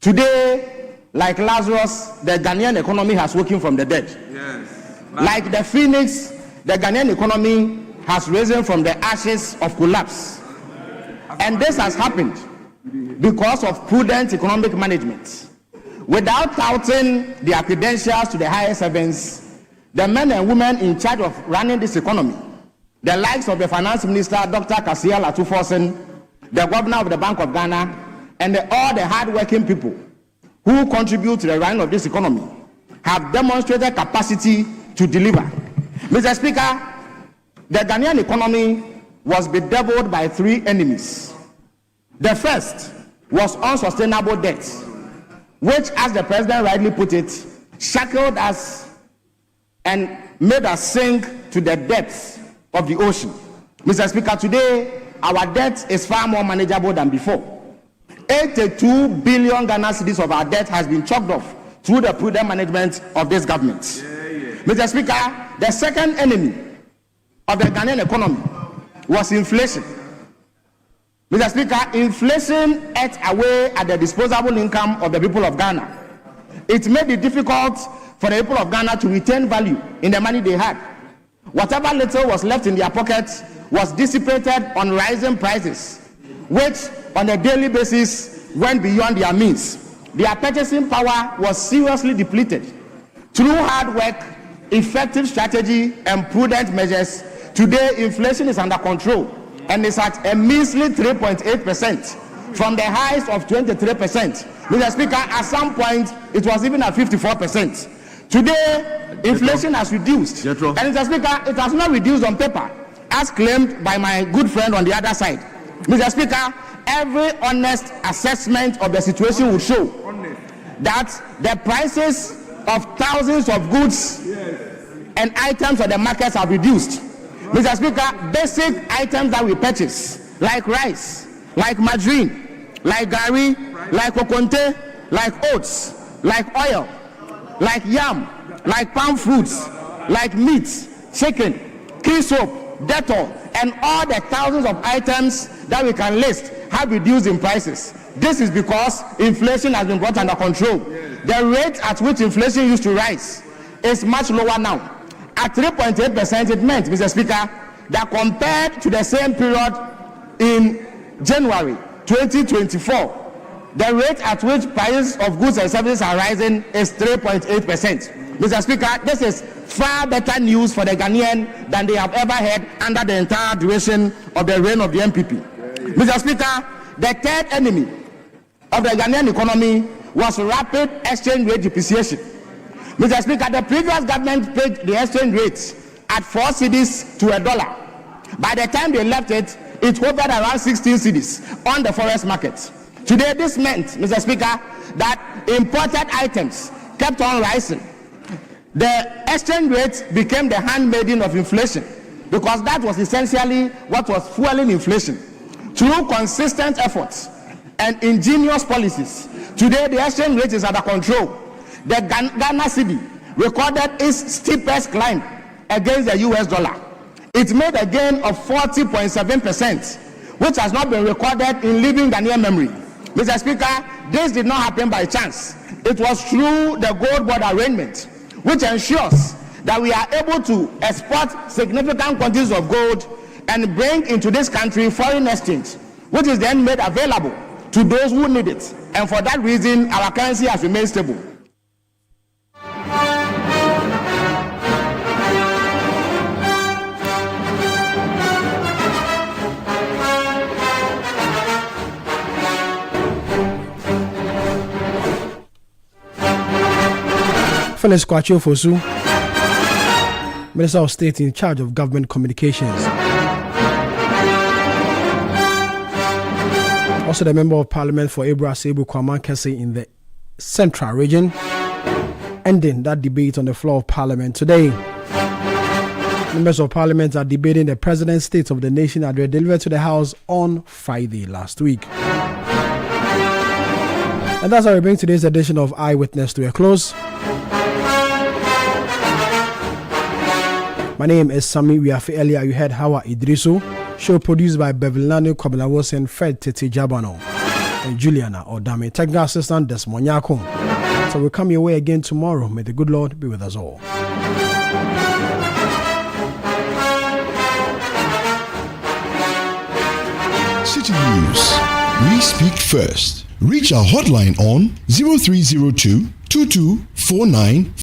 today, like Lazarus, the Ghanaian economy has woken from the dead. Yes. Like the phoenix, the Ghanaian economy has risen from the ashes of collapse. And this has happened because of prudent economic management. Without touting their credentials to the highest heavens, the men and women in charge of running this economy, the likes of the Finance Minister, Dr. Kasiel Atuforsen, the Governor of the Bank of Ghana, and all the hard-working people who contribute to the running of this economy, have demonstrated capacity to deliver. Mr. Speaker, the Ghanaian economy was bedeviled by three enemies. The first was unsustainable debt, which, as the President rightly put it, shackled us and made us sink to the depths of the ocean. Mr. Speaker, today, our debt is far more manageable than before. 82 billion Ghana cedis of our debt has been chalked off through the prudent management of this government. Mr. Speaker, the second enemy of the Ghanaian economy was inflation. Mr. Speaker, inflation ate away at the disposable income of the people of Ghana. It made it difficult for the people of Ghana to retain value in the money they had. Whatever little was left in their pockets was dissipated on rising prices, which on a daily basis went beyond their means. Their purchasing power was seriously depleted. Through hard work, effective strategy, and prudent measures, today inflation is under control and is at a measly 3.8% from the highs of 23%. Mr. Speaker, at some point it was even at 54%. Today, inflation has reduced. And Mr. Speaker, it has not reduced on paper, as claimed by my good friend on the other side. Mr. Speaker, every honest assessment of the situation will show that the prices of thousands of goods and items on the markets have reduced. Mr. Speaker, basic items that we purchase, like rice, like margarine, like gari, like okonte, like oats, like oil, like yam, like palm fruits, like meat, chicken, key soap, Dettol, and all the thousands of items that we can list have reduced in prices. This is because inflation has been brought under control. The rate at which inflation used to rise is much lower now. At 3.8%, it meant, Mr. Speaker, that compared to the same period in January 2024, the rate at which prices of goods and services are rising is 3.8%. Mr. Speaker, this is far better news for the Ghanaian than they have ever had under the entire duration of the reign of the MPP. Mr. Speaker, the third enemy of the Ghanaian economy was rapid exchange rate depreciation. Mr. Speaker, the previous government paid the exchange rate at 4 cedis to $1. By the time they left it, it hovered around 16 cedis on the forex market. Today, this meant, Mr. Speaker, that imported items kept on rising. The exchange rate became the handmaiden of inflation because that was essentially what was fueling inflation. Through consistent efforts and ingenious policies, today the exchange rate is under control. The Ghana Citi recorded its steepest climb against the US dollar. It made a gain of 40.7%, which has not been recorded in living Ghanaian memory. Mr. Speaker, this did not happen by chance. It was through the gold board arrangement, which ensures that we are able to export significant quantities of gold and bring into this country foreign exchange, which is then made available to those who need it. And for that reason, our currency has remained stable. Felix Kwacho Fosu, Minister of State in charge of government communications. Also, the Member of Parliament for Ebra Sebu Kwaman Kese in the Central Region, ending that debate on the floor of Parliament today. Members of Parliament are debating the President's State of the Nation address delivered to the House on Friday last week. And that's how we bring today's edition of Eyewitness to a close. My name is Sami Wiafe. Earlier you heard Hawa Idrisu. Show produced by Bevelano Kobalawos and Fred Tete Jabano and Juliana Odame. Technical assistant Desmond Nyako. So we'll come your way again tomorrow. May the good Lord be with us all. City News. We speak first. Reach our hotline on 0302 2249